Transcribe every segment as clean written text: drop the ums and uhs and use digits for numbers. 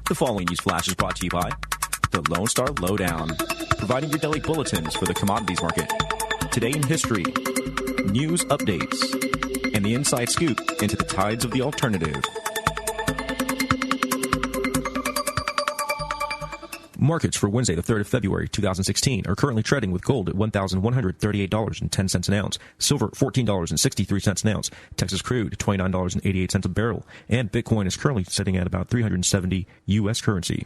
The following news flash is brought to you by the Lone Star Lowdown, providing your daily bulletins for the commodities market. Today in history, news updates, and the inside scoop into the tides of the alternative. Markets for Wednesday, the 3rd of February, 2016, are currently trading with gold at $1,138.10 an ounce, silver $14.63 an ounce, Texas crude $29.88 a barrel, and Bitcoin is currently sitting at about 370 U.S. currency.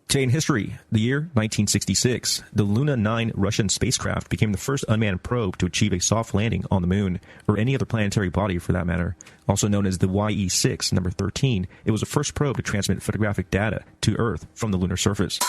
Today in history, the year 1966, the Luna 9 Russian spacecraft became the first unmanned probe to achieve a soft landing on the moon, or any other planetary body for that matter. Also known as the YE-6, number 13, it was the first probe to transmit photographic data to Earth from the lunar surface.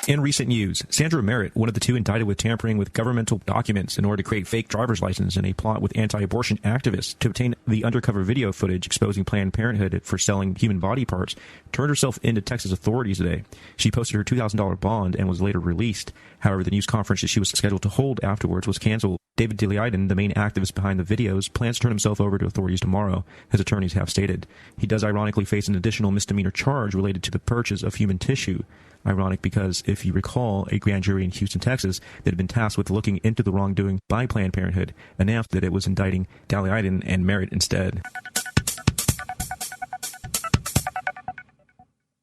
In recent news, Sandra Merritt, one of the two indicted with tampering with governmental documents in order to create fake driver's license in a plot with anti-abortion activists to obtain the undercover video footage exposing Planned Parenthood for selling human body parts, turned herself into Texas authorities today. She posted her $2,000 bond and was later released. However, the news conference that she was scheduled to hold afterwards was canceled. David Daleiden, the main activist behind the videos, plans to turn himself over to authorities tomorrow, his attorneys have stated. He does ironically face an additional misdemeanor charge related to the purchase of human tissue. Ironic because, if you recall, a grand jury in Houston, Texas, that had been tasked with looking into the wrongdoing by Planned Parenthood announced that it was indicting Daleiden and Merritt instead.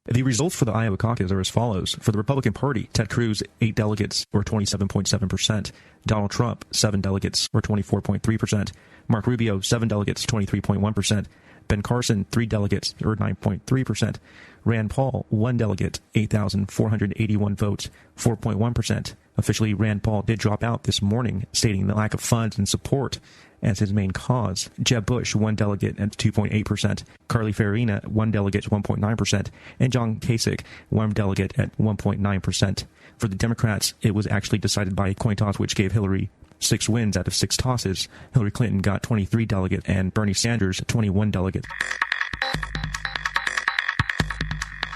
The results for the Iowa caucus are as follows. For the Republican Party, Ted Cruz, 8 delegates, or 27.7%. Donald Trump, 7 delegates, or 24.3%. Mark Rubio, 7 delegates, 23.1%. Ben Carson, 3 delegates, or 9.3%. Rand Paul, 1 delegate, 8,481 votes, 4.1%. Officially, Rand Paul did drop out this morning, stating the lack of funds and support as his main cause. Jeb Bush, 1 delegate at 2.8%. Carly Fiorina, 1 delegate, 1.9%. And John Kasich, 1 delegate at 1.9%. For the Democrats, it was actually decided by a coin toss, which gave Hillary 6 wins out of 6 tosses. Hillary Clinton got 23 delegates and Bernie Sanders 21 delegates.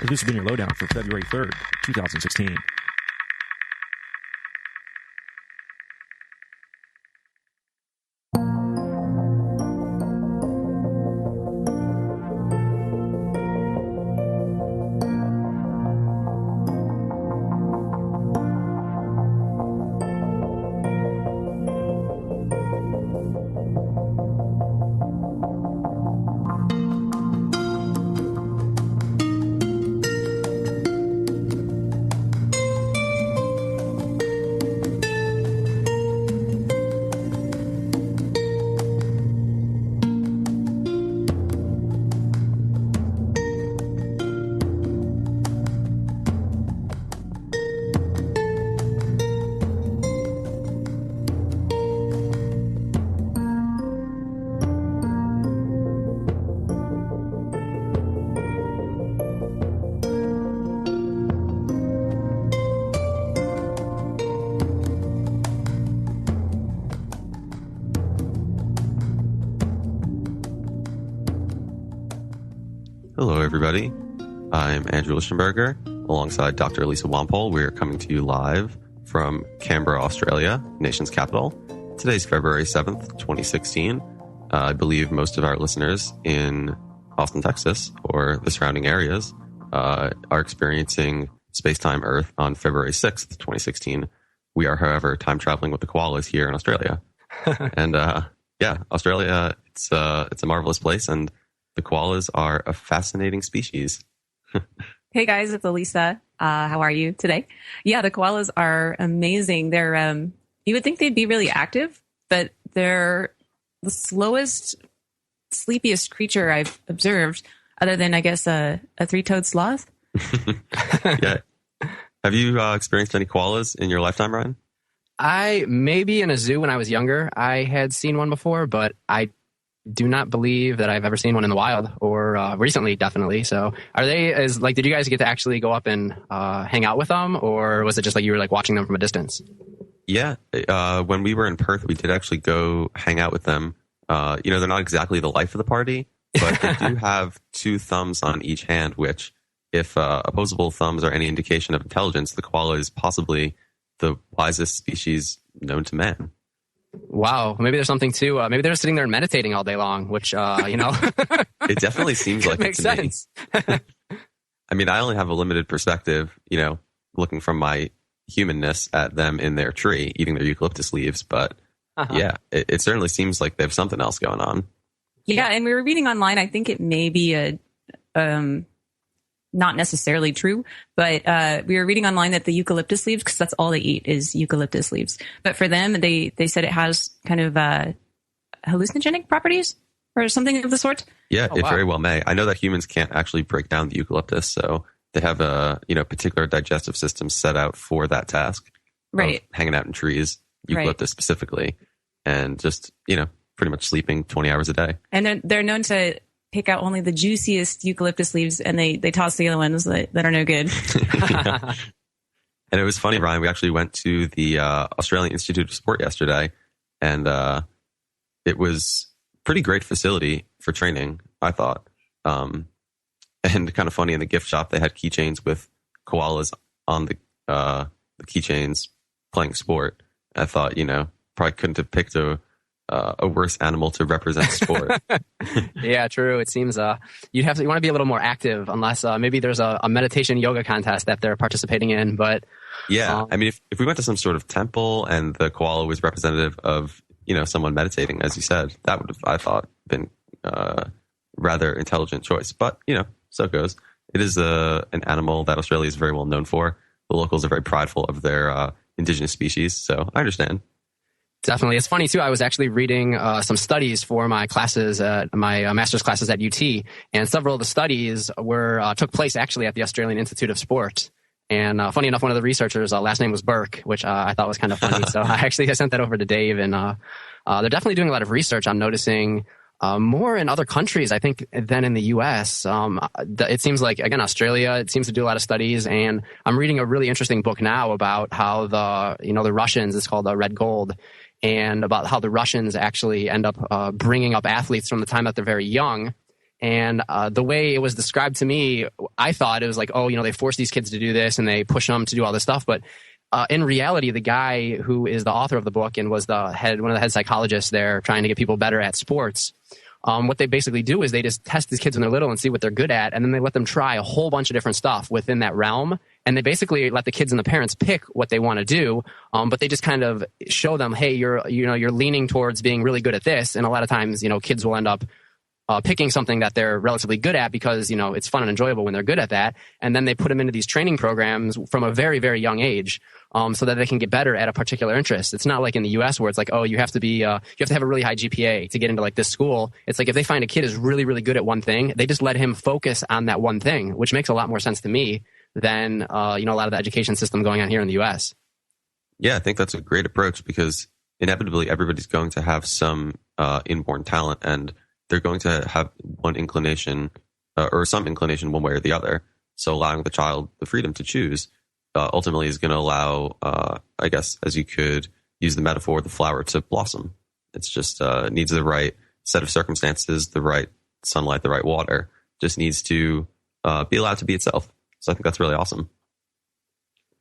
This has been your lowdown for February 3rd, 2016. Hello, everybody. I'm Andrew Lichtenberger, alongside Dr. Elisa Wampole. We are coming to you live from Canberra, Australia, nation's capital. Today's February 7th, 2016. I believe most of our listeners in Austin, Texas, or the surrounding areas, are experiencing Space-Time Earth on February 6th, 2016. We are, however, time traveling with the koalas here in Australia. And Australia, it's a marvelous place, and the koalas are a fascinating species. Hey guys, it's Elisa. How are you today? Yeah, the koalas are amazing. They're you would think they'd be really active, but they're the slowest, sleepiest creature I've observed, other than, I guess, a three-toed sloth. Yeah. Have you experienced any koalas in your lifetime, Ryan? I maybe in a zoo when I was younger. I had seen one before, but I do not believe that I've ever seen one in the wild, or recently, definitely. So are they did you guys get to actually go up and hang out with them, or was it just like you were like watching them from a distance? Yeah. When we were in Perth, we did actually go hang out with them. They're not exactly the life of the party, but they do have 2 thumbs on each hand, which, if opposable thumbs are any indication of intelligence, the koala is possibly the wisest species known to man. Wow. Maybe there's something to, maybe they're sitting there meditating all day long, which, It definitely seems like it makes to sense. me. I mean, I only have a limited perspective, looking from my humanness at them in their tree, eating their eucalyptus leaves. But yeah, it certainly seems like they have something else going on. Yeah. And we were reading online, I think it may be not necessarily true, but we were reading online that the eucalyptus leaves, because that's all they eat is eucalyptus leaves. But for them, they said it has kind of hallucinogenic properties or something of the sort. Yeah, it very well may. I know that humans can't actually break down the eucalyptus, so they have a particular digestive system set out for that task. Right. Of hanging out in trees, eucalyptus specifically, and just pretty much sleeping 20 hours a day. And they're known to pick out only the juiciest eucalyptus leaves, and they toss the other ones that are no good. And it was funny, Ryan, we actually went to the Australian Institute of Sport yesterday, and it was pretty great facility for training, I thought. And kind of funny, in the gift shop, they had keychains with koalas on the keychains playing sport. I thought, probably couldn't have picked a worse animal to represent sport. Yeah, true. It seems you want to be a little more active, unless maybe there's a meditation yoga contest that they're participating in. But yeah, I mean, if we went to some sort of temple and the koala was representative of someone meditating, as you said, that would have, I thought, been rather intelligent choice. But so it goes. It is an animal that Australia is very well known for. The locals are very prideful of their indigenous species, so I understand. Definitely. It's funny, too. I was actually reading some studies for my classes, my master's classes at UT, and several of the studies took place actually at the Australian Institute of Sport. And funny enough, one of the researchers' last name was Burke, which I thought was kind of funny. So I sent that over to Dave, and they're definitely doing a lot of research. I'm noticing more in other countries, I think, than in the U.S. It seems like, again, Australia, it seems to do a lot of studies. And I'm reading a really interesting book now about how the Russians, it's called Red Gold, and about how the Russians actually end up bringing up athletes from the time that they're very young. And the way it was described to me, I thought it was like, they force these kids to do this and they push them to do all this stuff. But in reality, the guy who is the author of the book and was one of the head psychologists there trying to get people better at sports, what they basically do is they just test these kids when they're little and see what they're good at. And then they let them try a whole bunch of different stuff within that realm. And they basically let the kids and the parents pick what they want to do. But they just kind of show them, hey, you're leaning towards being really good at this. And a lot of times, kids will end up picking something that they're relatively good at because, it's fun and enjoyable when they're good at that. And then they put them into these training programs from a very, very young age, so that they can get better at a particular interest. It's not like in the US where it's like, you have to have a really high GPA to get into like this school. It's like if they find a kid is really, really good at one thing, they just let him focus on that one thing, which makes a lot more sense to me than, a lot of the education system going on here in the US. Yeah, I think that's a great approach because inevitably everybody's going to have some inborn talent, and they're going to have one inclination or some inclination one way or the other. So allowing the child the freedom to choose ultimately is going to allow, I guess, as you could use the metaphor, the flower to blossom. It's just needs the right set of circumstances, the right sunlight, the right water. Just needs to be allowed to be itself. So I think that's really awesome.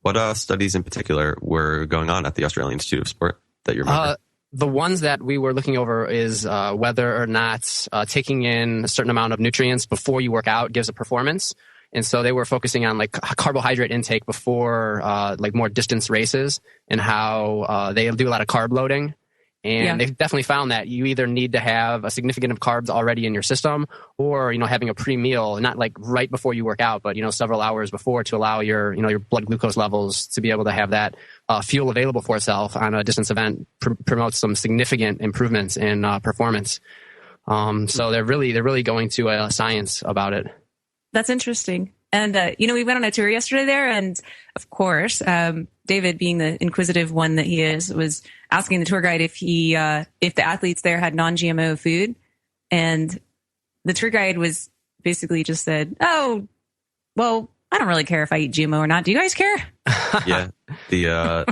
What studies in particular were going on at the Australian Institute of Sport that you remember? The ones that we were looking over is whether or not taking in a certain amount of nutrients before you work out gives a performance. And so they were focusing on like carbohydrate intake before like more distance races and how they do a lot of carb loading. And they've definitely found that you either need to have a significant of carbs already in your system or, having a pre-meal, not like right before you work out, but, several hours before to allow your blood glucose levels to be able to have that fuel available for itself on a distance event promotes some significant improvements in performance. So they're really going to science about it. That's interesting. And, we went on a tour yesterday there, and of course, David, being the inquisitive one that he is, was asking the tour guide if the athletes there had non-GMO food. And the tour guide was basically just said, oh, well, I don't really care if I eat GMO or not. Do you guys care? Yeah. I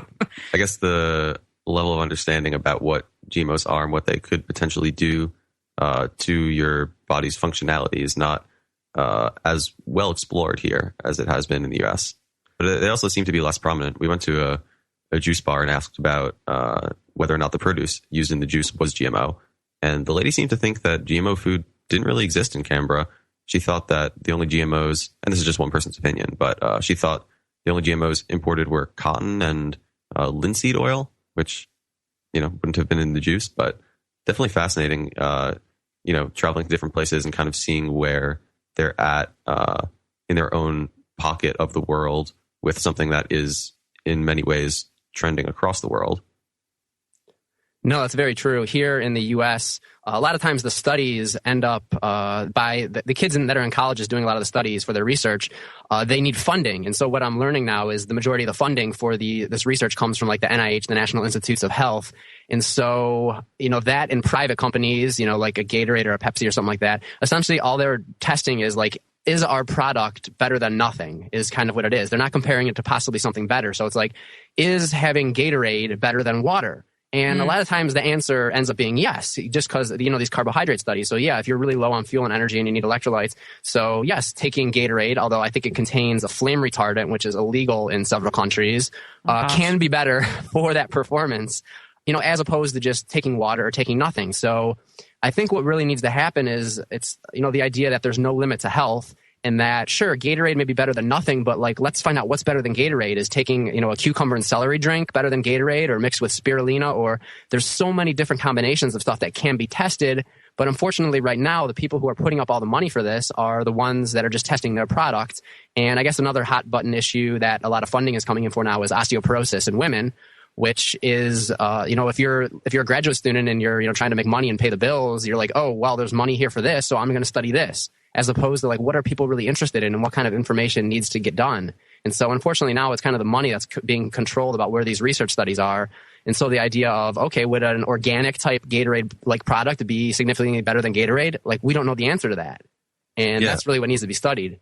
guess the level of understanding about what GMOs are and what they could potentially do to your body's functionality is not as well explored here as it has been in the US. But they also seem to be less prominent. We went to a juice bar and asked about whether or not the produce used in the juice was GMO. And the lady seemed to think that GMO food didn't really exist in Canberra. She thought that the only GMOs, and this is just one person's opinion, but she thought the only GMOs imported were cotton and linseed oil, which, wouldn't have been in the juice, but definitely fascinating, traveling to different places and kind of seeing where they're at in their own pocket of the world with something that is in many ways trending across the world. No, that's very true. Here in the U.S., a lot of times the studies end up by the kids that are in colleges doing a lot of the studies for their research. They need funding. And so what I'm learning now is the majority of the funding for this research comes from like the NIH, the National Institutes of Health. And so, that in private companies, like a Gatorade or a Pepsi or something like that, essentially all they're testing is like, is our product better than nothing is kind of what it is. They're not comparing it to possibly something better. So it's like, is having Gatorade better than water? And a lot of times the answer ends up being yes, just because, these carbohydrate studies. So yeah, if you're really low on fuel and energy and you need electrolytes. So yes, taking Gatorade, although I think it contains a flame retardant, which is illegal in several countries, can be better for that performance, as opposed to just taking water or taking nothing. So I think what really needs to happen is it's, the idea that there's no limit to health. And that, sure, Gatorade may be better than nothing, but like, let's find out what's better than Gatorade. Is taking, a cucumber and celery drink better than Gatorade, or mixed with spirulina? Or there's so many different combinations of stuff that can be tested. But unfortunately, right now, the people who are putting up all the money for this are the ones that are just testing their product. And I guess another hot button issue that a lot of funding is coming in for now is osteoporosis in women, which is, if you're a graduate student and you're, trying to make money and pay the bills, you're like, oh, well, there's money here for this, so I'm going to study this. As opposed to like, what are people really interested in and what kind of information needs to get done? And so unfortunately now it's kind of the money that's being controlled about where these research studies are. And so the idea of, okay, would an organic type Gatorade like product be significantly better than Gatorade? Like, we don't know the answer to that. And that's really what needs to be studied.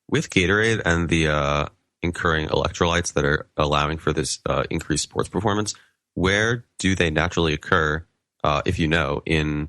With Gatorade and the incurring electrolytes that are allowing for this increased sports performance, where do they naturally occur, if in,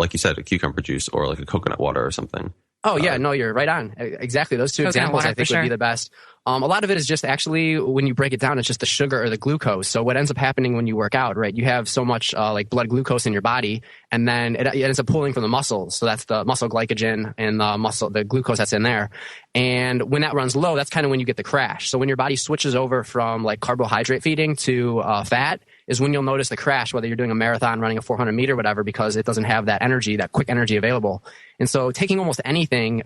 like you said, a cucumber juice or like a coconut water or something? Oh, yeah. No, you're right on. Exactly. Those two examples, I think, would be the best. A lot of it is just actually, when you break it down, it's just the sugar or the glucose. So what ends up happening when you work out, right? You have so much like blood glucose in your body, and then it ends up pulling from the muscles. So that's the muscle glycogen and the glucose that's in there. And when that runs low, that's kind of when you get the crash. So when your body switches over from like carbohydrate feeding to fat, is when you'll notice the crash, whether you're doing a marathon, running a 400 meter, whatever, because it doesn't have that energy, that quick energy available. And so taking almost anything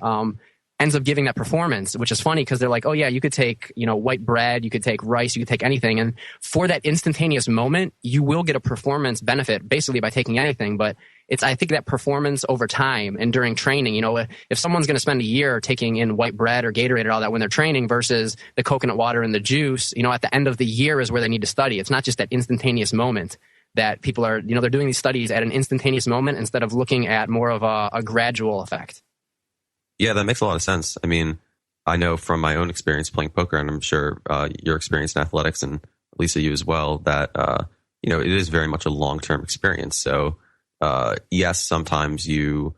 ends up giving that performance, which is funny because they're like, oh yeah, you could take, white bread, you could take rice, you could take anything. And for that instantaneous moment, you will get a performance benefit basically by taking anything. But I think that performance over time and during training, if someone's going to spend a year taking in white bread or Gatorade or all that when they're training versus the coconut water and the juice, at the end of the year is where they need to study. It's not just that instantaneous moment that people are, they're doing these studies at an instantaneous moment instead of looking at more of a gradual effect. Yeah, that makes a lot of sense. I mean, I know from my own experience playing poker, and I'm sure your experience in athletics, and Lisa, you as well, that, it is very much a long-term experience. So, yes, sometimes you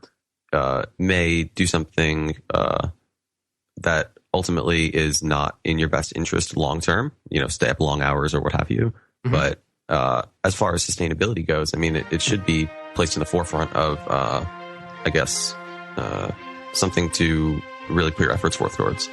may do something that ultimately is not in your best interest long-term, stay up long hours or what have you. Mm-hmm. But as far as sustainability goes, I mean, it should be placed in the forefront of, something to really put your efforts forth towards.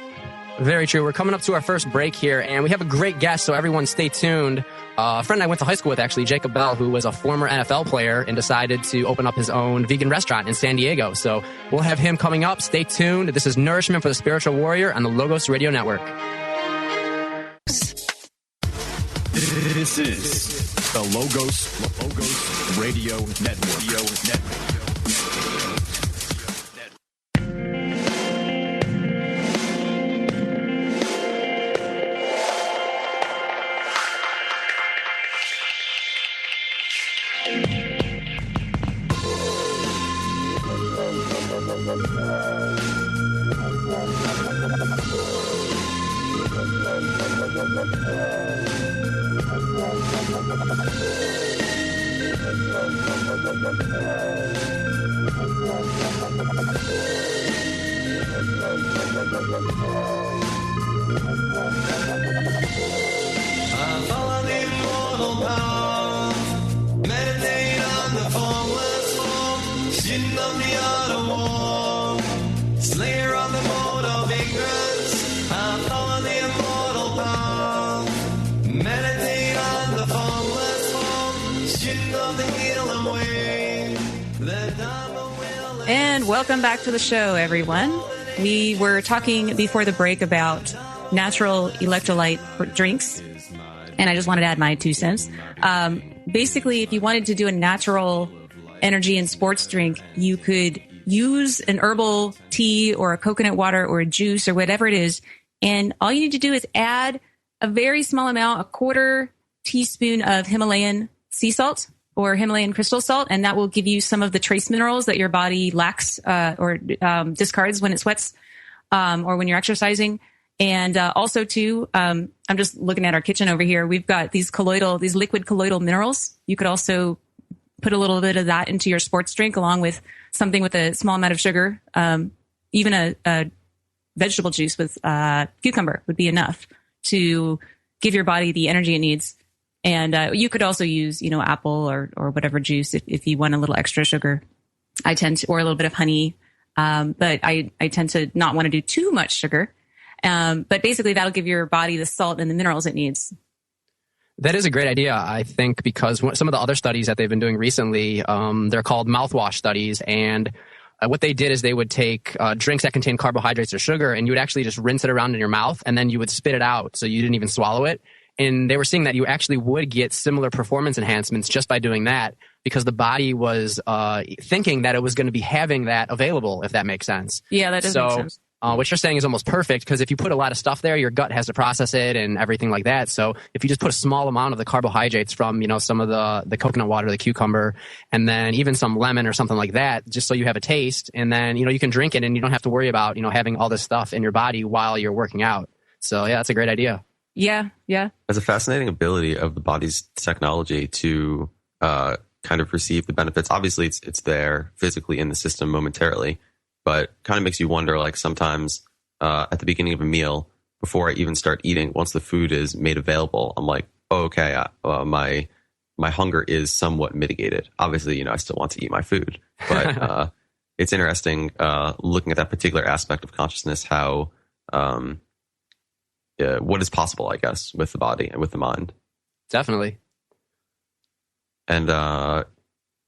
Very true. We're coming up to our first break here, and we have a great guest, so everyone stay tuned. A friend I went to high school with, actually, Jacob Bell, who was a former NFL player and decided to open up his own vegan restaurant in San Diego. So we'll have him coming up. Stay tuned. This is Nourishment for the Spiritual Warrior on the Logos Radio Network. This is the Logos Radio Network. follow the immortal path. Meditate on the formless form. Student of the art of war. Slayer of the mode of ignorance. I follow the immortal path. Meditate on the formless form. Student of the healing way. The Dharma will. And welcome back to the show, everyone. We were talking before the break about natural electrolyte drinks, and I just wanted to add my 2 cents. Basically, if you wanted to do a natural energy and sports drink, you could use an herbal tea or a coconut water or a juice or whatever it is, and all you need to do is add a very small amount, a 1/4 teaspoon of Himalayan sea salt or Himalayan crystal salt, and that will give you some of the trace minerals that your body lacks or discards when it sweats or when you're exercising. And also, too, I'm just looking at our kitchen over here. We've got these liquid colloidal minerals. You could also put a little bit of that into your sports drink along with something with a small amount of sugar. Even a vegetable juice with cucumber would be enough to give your body the energy it needs. And you could also use, apple or whatever juice if you want a little extra sugar. Or a little bit of honey. But I tend to not want to do too much sugar. But basically that'll give your body the salt and the minerals it needs. That is a great idea, I think, because some of the other studies that they've been doing recently, they're called mouthwash studies. And what they did is they would take drinks that contain carbohydrates or sugar, and you would actually just rinse it around in your mouth, and then you would spit it out so you didn't even swallow it. And they were seeing that you actually would get similar performance enhancements just by doing that, because the body was thinking that it was going to be having that available, if that makes sense. Yeah, that does make sense. What you're saying is almost perfect, because if you put a lot of stuff there, your gut has to process it and everything like that. So if you just put a small amount of the carbohydrates from, some of the coconut water, the cucumber, and then even some lemon or something like that, just so you have a taste, and then, you can drink it and you don't have to worry about, having all this stuff in your body while you're working out. So yeah, that's a great idea. Yeah. There's a fascinating ability of the body's technology to kind of receive the benefits. Obviously, it's there physically in the system momentarily, but kind of makes you wonder, like sometimes at the beginning of a meal, before I even start eating, once the food is made available, I'm like, oh, okay, my hunger is somewhat mitigated. Obviously, I still want to eat my food, but it's interesting looking at that particular aspect of consciousness, how what is possible, I guess, with the body and with the mind. Definitely. And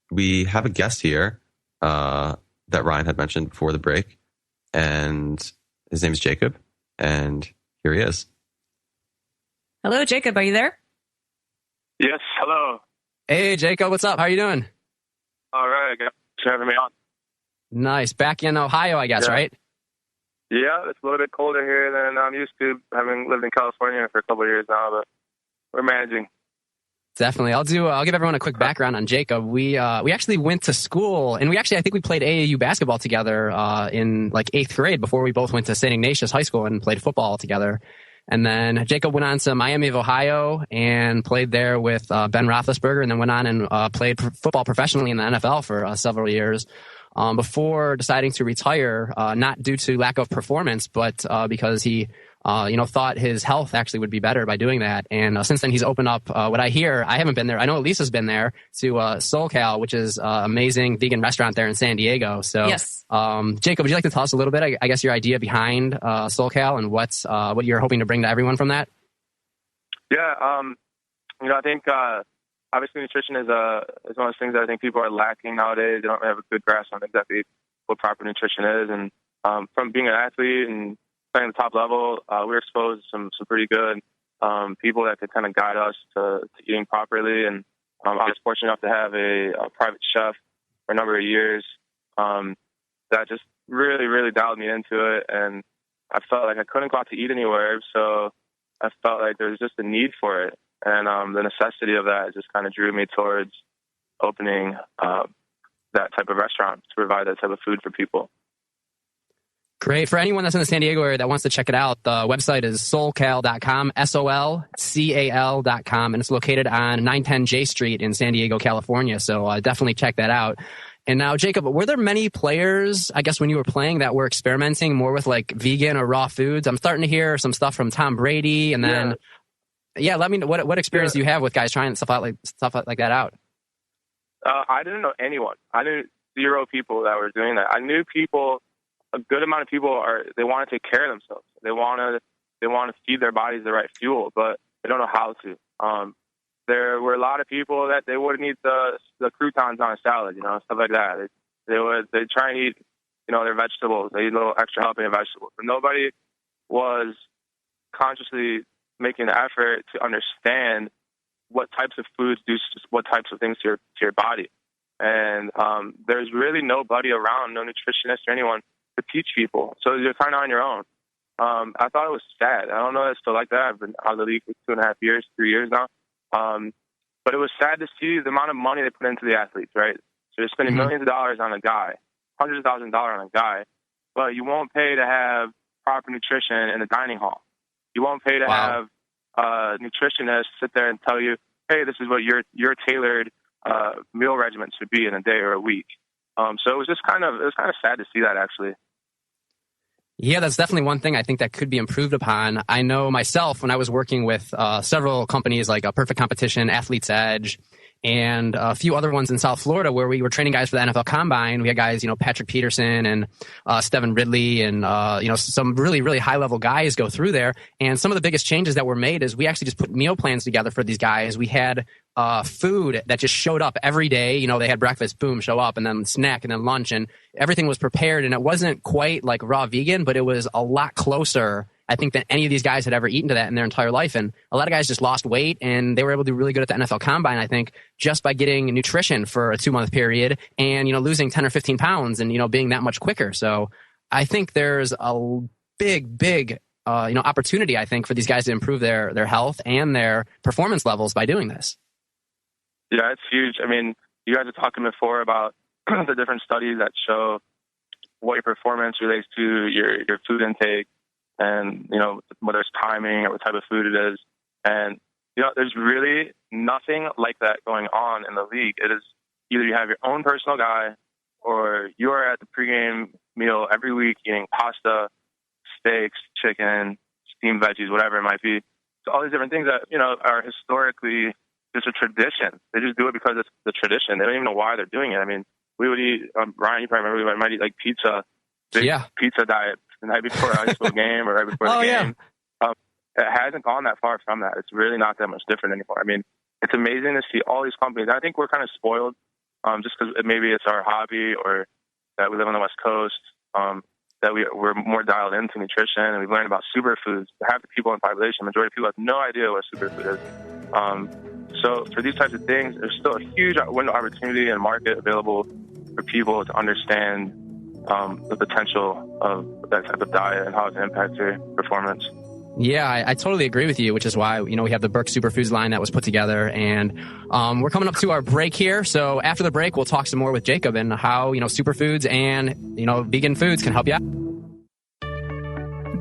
we have a guest here that Ryan had mentioned before the break, and his name is Jacob, and here he is. Hello, Jacob. Are you there? Yes, hello. Hey, Jacob. What's up? How are you doing? All right. Thanks for having me on. Nice. Back in Ohio, I guess, right? Yeah, it's a little bit colder here than I'm used to, having lived in California for a couple of years now, but we're managing. Definitely. I'll give everyone a quick background on Jacob. We actually went to school, and I think we played AAU basketball together in like 8th grade before we both went to St. Ignatius High School and played football together. And then Jacob went on to Miami of Ohio and played there with Ben Roethlisberger, and then went on and played football professionally in the NFL for several years. Before deciding to retire, not due to lack of performance, but because he, thought his health actually would be better by doing that. And since then, he's opened up what I hear. I haven't been there. I know Elisa's been there, to SoulCal, which is an amazing vegan restaurant there in San Diego. So, yes. Jacob, would you like to tell us a little bit, I guess, your idea behind SoulCal and what you're hoping to bring to everyone from that? Yeah, I think obviously nutrition is one of those things that I think people are lacking nowadays. They don't have a good grasp on exactly what proper nutrition is. And from being an athlete and playing at the top level, we're exposed to some pretty good people that could kind of guide us to eating properly. And I was fortunate enough to have a private chef for a number of years that just really, really dialed me into it. And I felt like I couldn't go out to eat anywhere, so I felt like there was just a need for it. And the necessity of that just kind of drew me towards opening that type of restaurant to provide that type of food for people. Great. For anyone that's in the San Diego area that wants to check it out, the website is soulcal.com, SOLCAL.com, and it's located on 910 J Street in San Diego, California. So definitely check that out. And now, Jacob, were there many players, I guess, when you were playing that were experimenting more with like vegan or raw foods? I'm starting to hear some stuff from Tom Brady, and then Yeah, let me know what experience do you have with guys trying stuff like that out? I didn't know anyone. I knew 0 people that were doing that. I knew people, a good amount of people they want to take care of themselves. They want to feed their bodies the right fuel, but they don't know how to. There were a lot of people that they wouldn't eat the croutons on a salad, stuff like that. They'd try and eat, their vegetables. They eat a little extra helping of vegetables. But nobody was consciously making the effort to understand what types of foods do what types of things to your body. And there's really nobody around, no nutritionist or anyone to teach people. So you're kind of on your own. I thought it was sad. I don't know if it's still like that. I've been out of the league for 2.5 years, 3 years now. But it was sad to see the amount of money they put into the athletes, right? So you're spending millions of dollars on a guy, hundreds of thousands of dollars on a guy, but you won't pay to have proper nutrition in the dining hall. You won't pay to have a nutritionist sit there and tell you, hey, this is what your tailored meal regimen should be in a day or a week. So it was just kind of sad to see that, actually. Yeah, that's definitely one thing I think that could be improved upon. I know myself when I was working with several companies like Perfect Competition, Athlete's Edge, and a few other ones in South Florida where we were training guys for the NFL Combine. We had guys, Patrick Peterson and Stevan Ridley and, some really, really high-level guys go through there. And some of the biggest changes that were made is we actually just put meal plans together for these guys. We had food that just showed up every day. They had breakfast, boom, show up, and then snack, and then lunch, and everything was prepared. And it wasn't quite like raw vegan, but it was a lot closer, I think, than any of these guys had ever eaten to that in their entire life. And a lot of guys just lost weight, and they were able to do really good at the NFL Combine, I think, just by getting nutrition for a 2-month period and, losing 10 or 15 pounds and, being that much quicker. So I think there's a big, opportunity, I think, for these guys to improve their health and their performance levels by doing this. Yeah, it's huge. I mean, you guys were talking before about the different studies that show what your performance relates to your food intake and, whether it's timing or what type of food it is. And, there's really nothing like that going on in the league. It is either you have your own personal guy or you are at the pregame meal every week eating pasta, steaks, chicken, steamed veggies, whatever it might be. So all these different things that, are historically just a tradition. They just do it because it's the tradition. They don't even know why they're doing it. I mean, we would eat, Ryan, you probably remember, we might eat like pizza, pizza diet the night before a high school game or right before the game. It hasn't gone that far from that. It's really not that much different anymore. I mean, it's amazing to see all these companies. I think we're kind of spoiled just because maybe it's our hobby or that we live on the West Coast, that we're more dialed into nutrition and we've learned about superfoods. Half the people in the population, the majority of people have no idea what a superfood is. So for these types of things, there's still a huge window of opportunity and market available for people to understand the potential of that type of diet and how it can impact your performance. Yeah, I totally agree with you, which is why, we have the Burke Superfoods line that was put together. And we're coming up to our break here. So after the break, we'll talk some more with Jacob and how, superfoods and, vegan foods can help you out.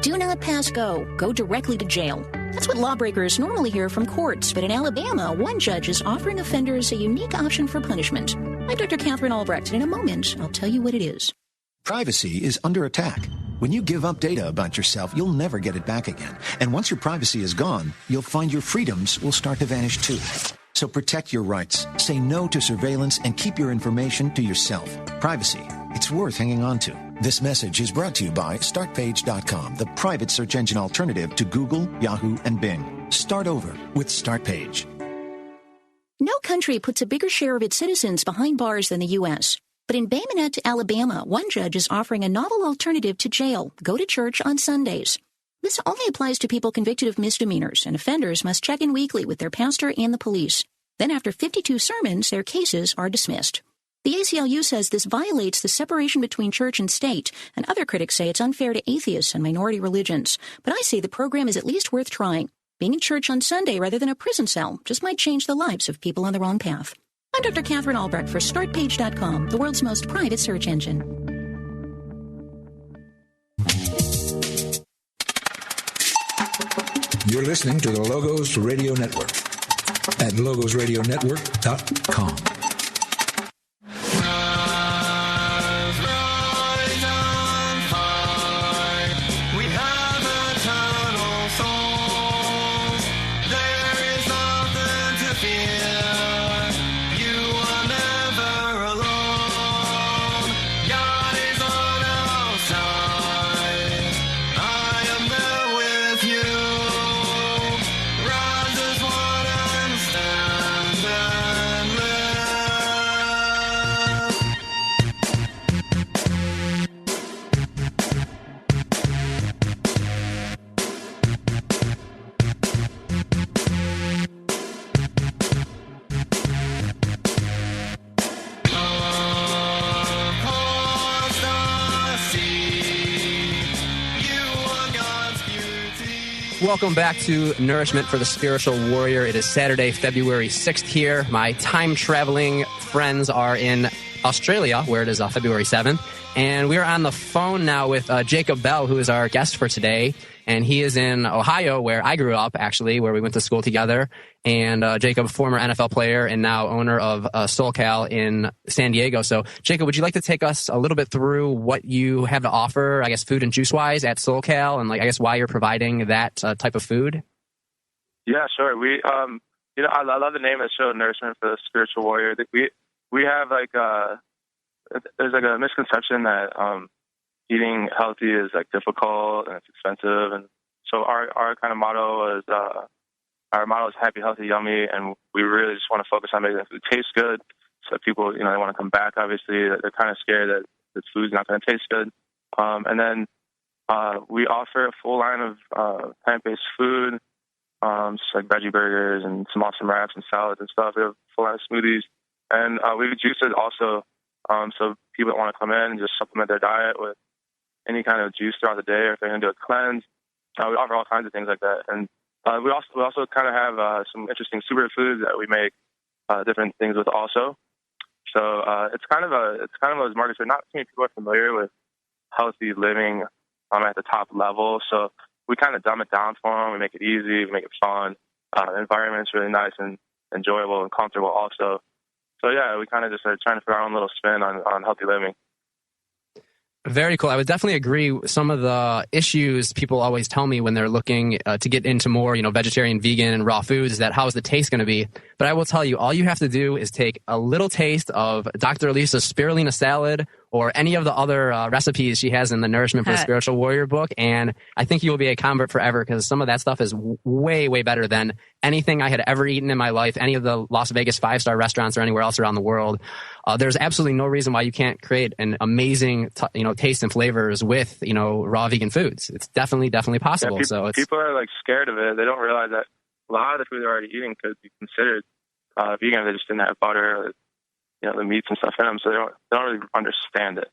Do not pass go. Go directly to jail. That's what lawbreakers normally hear from courts. But in Alabama, one judge is offering offenders a unique option for punishment. I'm Dr. Catherine Albrecht, and in a moment, I'll tell you what it is. Privacy is under attack. When you give up data about yourself, you'll never get it back again. And once your privacy is gone, you'll find your freedoms will start to vanish too. So protect your rights, say no to surveillance, and keep your information to yourself. Privacy, it's worth hanging on to. This message is brought to you by StartPage.com, the private search engine alternative to Google, Yahoo, and Bing. Start over with StartPage. No country puts a bigger share of its citizens behind bars than the U.S. But in Bay Minette, Alabama, one judge is offering a novel alternative to jail: go to church on Sundays. This only applies to people convicted of misdemeanors, and offenders must check in weekly with their pastor and the police. Then after 52 sermons, their cases are dismissed. The ACLU says this violates the separation between church and state, and other critics say it's unfair to atheists and minority religions. But I say the program is at least worth trying. Being in church on Sunday rather than a prison cell just might change the lives of people on the wrong path. I'm Dr. Catherine Albrecht for StartPage.com, the world's most private search engine. You're listening to the Logos Radio Network at logosradionetwork.com. We have eternal souls. There Welcome back to Nourishment for the Spiritual Warrior. It is Saturday, February 6th here. My time-traveling friends are in Australia, where it is February 7th. And we are on the phone now with Jacob Bell, who is our guest for today. And he is in Ohio, where I grew up, actually, where we went to school together. And Jacob, former NFL player and now owner of SoulCal in San Diego. So, Jacob, would you like to take us a little bit through what you have to offer, I guess, food and juice-wise at SoulCal, and, like, I guess, why you're providing that type of food? Yeah, sure. We, I love the name of the show, Nourishment for the Spiritual Warrior. We have, like, there's, like, a misconception that eating healthy is, like, difficult and it's expensive. And so our kind of motto is, our motto is happy, healthy, yummy, and we really just want to focus on making the food taste good. So people, they want to come back. Obviously, they're kind of scared that the food's not going to taste good. And then we offer a full line of plant-based food, just like veggie burgers and some awesome wraps and salads and stuff. We have a full line of smoothies, and we have juices also. So people that want to come in and just supplement their diet with any kind of juice throughout the day, or if they're going to do a cleanse, we offer all kinds of things like that. And we also kind of have some interesting superfoods that we make different things with also. So it's kind of those markets where not too many people are familiar with healthy living at the top level. So we kind of dumb it down for them. We make it easy. We make it fun. The environment's really nice and enjoyable and comfortable also. So yeah, we kind of just are trying to put our own little spin on healthy living. Very cool. I would definitely agree. Some of the issues people always tell me when they're looking to get into more, vegetarian, vegan, and raw foods is that how is the taste going to be? But I will tell you, all you have to do is take a little taste of Dr. Elisa's spirulina salad or any of the other recipes she has in the Nourishment for the Spiritual Warrior book, and I think you will be a convert forever because some of that stuff is way, way better than anything I had ever eaten in my life, any of the Las Vegas 5-star restaurants or anywhere else around the world. There's absolutely no reason why you can't create an amazing, taste and flavors with, raw vegan foods. It's definitely possible. Yeah, people are like scared of it. They don't realize that a lot of the food they're already eating could be considered vegan. They just didn't have butter, the meats and stuff in them, so they don't really understand it.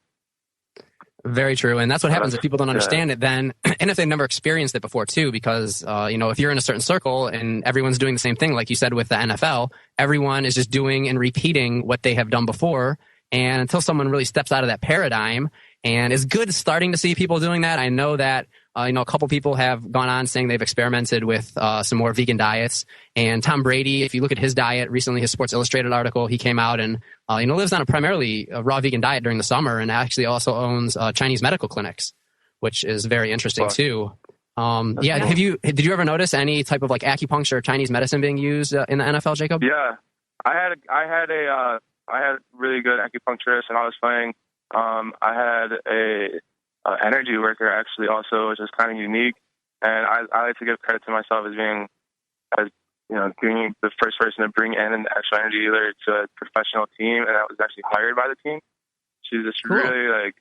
Very true. And that's what happens if people don't understand it then, and if they've never experienced it before too, because, if you're in a certain circle and everyone's doing the same thing, like you said with the NFL, everyone is just doing and repeating what they have done before. And until someone really steps out of that paradigm, and it's good starting to see people doing that. I know that, a couple people have gone on saying they've experimented with some more vegan diets. And Tom Brady, if you look at his diet recently, his Sports Illustrated article, he came out and, lives on a primarily raw vegan diet during the summer and actually also owns Chinese medical clinics, which is very interesting too. Did you ever notice any type of like acupuncture or Chinese medicine being used in the NFL, Jacob? Yeah, I had really good acupuncturist and I was playing. I had a energy worker actually also, which is kind of unique. And I like to give credit to myself as being the first person to bring in an actual energy healer to a professional team, and that was actually hired by the team. She's this really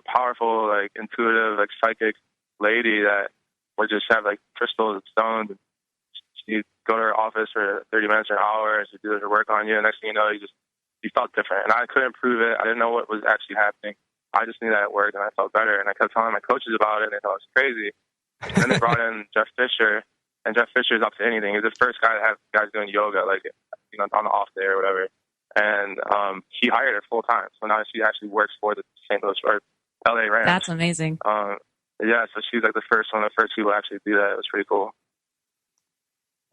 powerful, intuitive, psychic lady that would just have crystals and stones. She'd go to her office for 30 minutes or an hour, and she'd do her work on you. And next thing you know, you felt different. And I couldn't prove it. I didn't know what was actually happening. I just knew that it worked, and I felt better. And I kept telling my coaches about it, and they thought it was crazy. And then they brought in Jeff Fisher, and Jeff Fisher is up to anything. He's the first guy to have guys doing yoga, on the off day or whatever. And he hired her full time, so now she actually works for the St. Louis or LA Rams. That's amazing. So she's the first one of the first people to actually do that. It was pretty cool.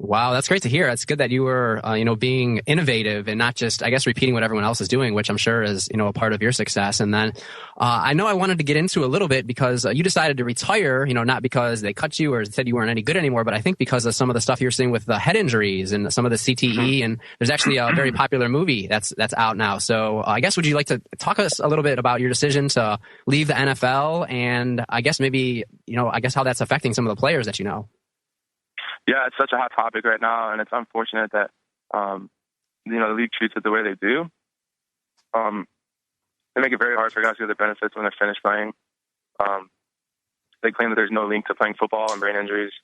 Wow, that's great to hear. It's good that you were, being innovative and not just, I guess, repeating what everyone else is doing, which I'm sure is, a part of your success. And then I know I wanted to get into a little bit because you decided to retire, not because they cut you or said you weren't any good anymore, but I think because of some of the stuff you're seeing with the head injuries and some of the CTE. And there's actually a very popular movie that's out now. So I guess would you like to talk us a little bit about your decision to leave the NFL and I guess maybe, how that's affecting some of the players that you know? Yeah, it's such a hot topic right now, and it's unfortunate that the league treats it the way they do. They make it very hard for guys to get their benefits when they're finished playing. They claim that there's no link to playing football and brain injuries.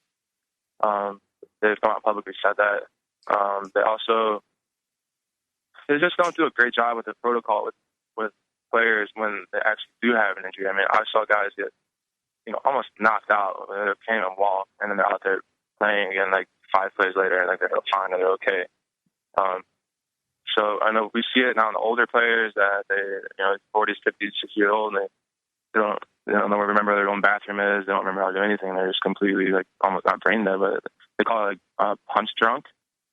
They've come out publicly said that. They just don't do a great job with the protocol with players when they actually do have an injury. I mean, I saw guys get almost knocked out. They can't even walk, and then they're out there playing again like 5 plays later, and like they're fine and they're okay. So I know we see it now in the older players that they, 40s, 50s, 60 years old, and they don't remember their own bathroom is. They don't remember how to do anything. They're just completely like almost not brain dead, but they call it like punch drunk.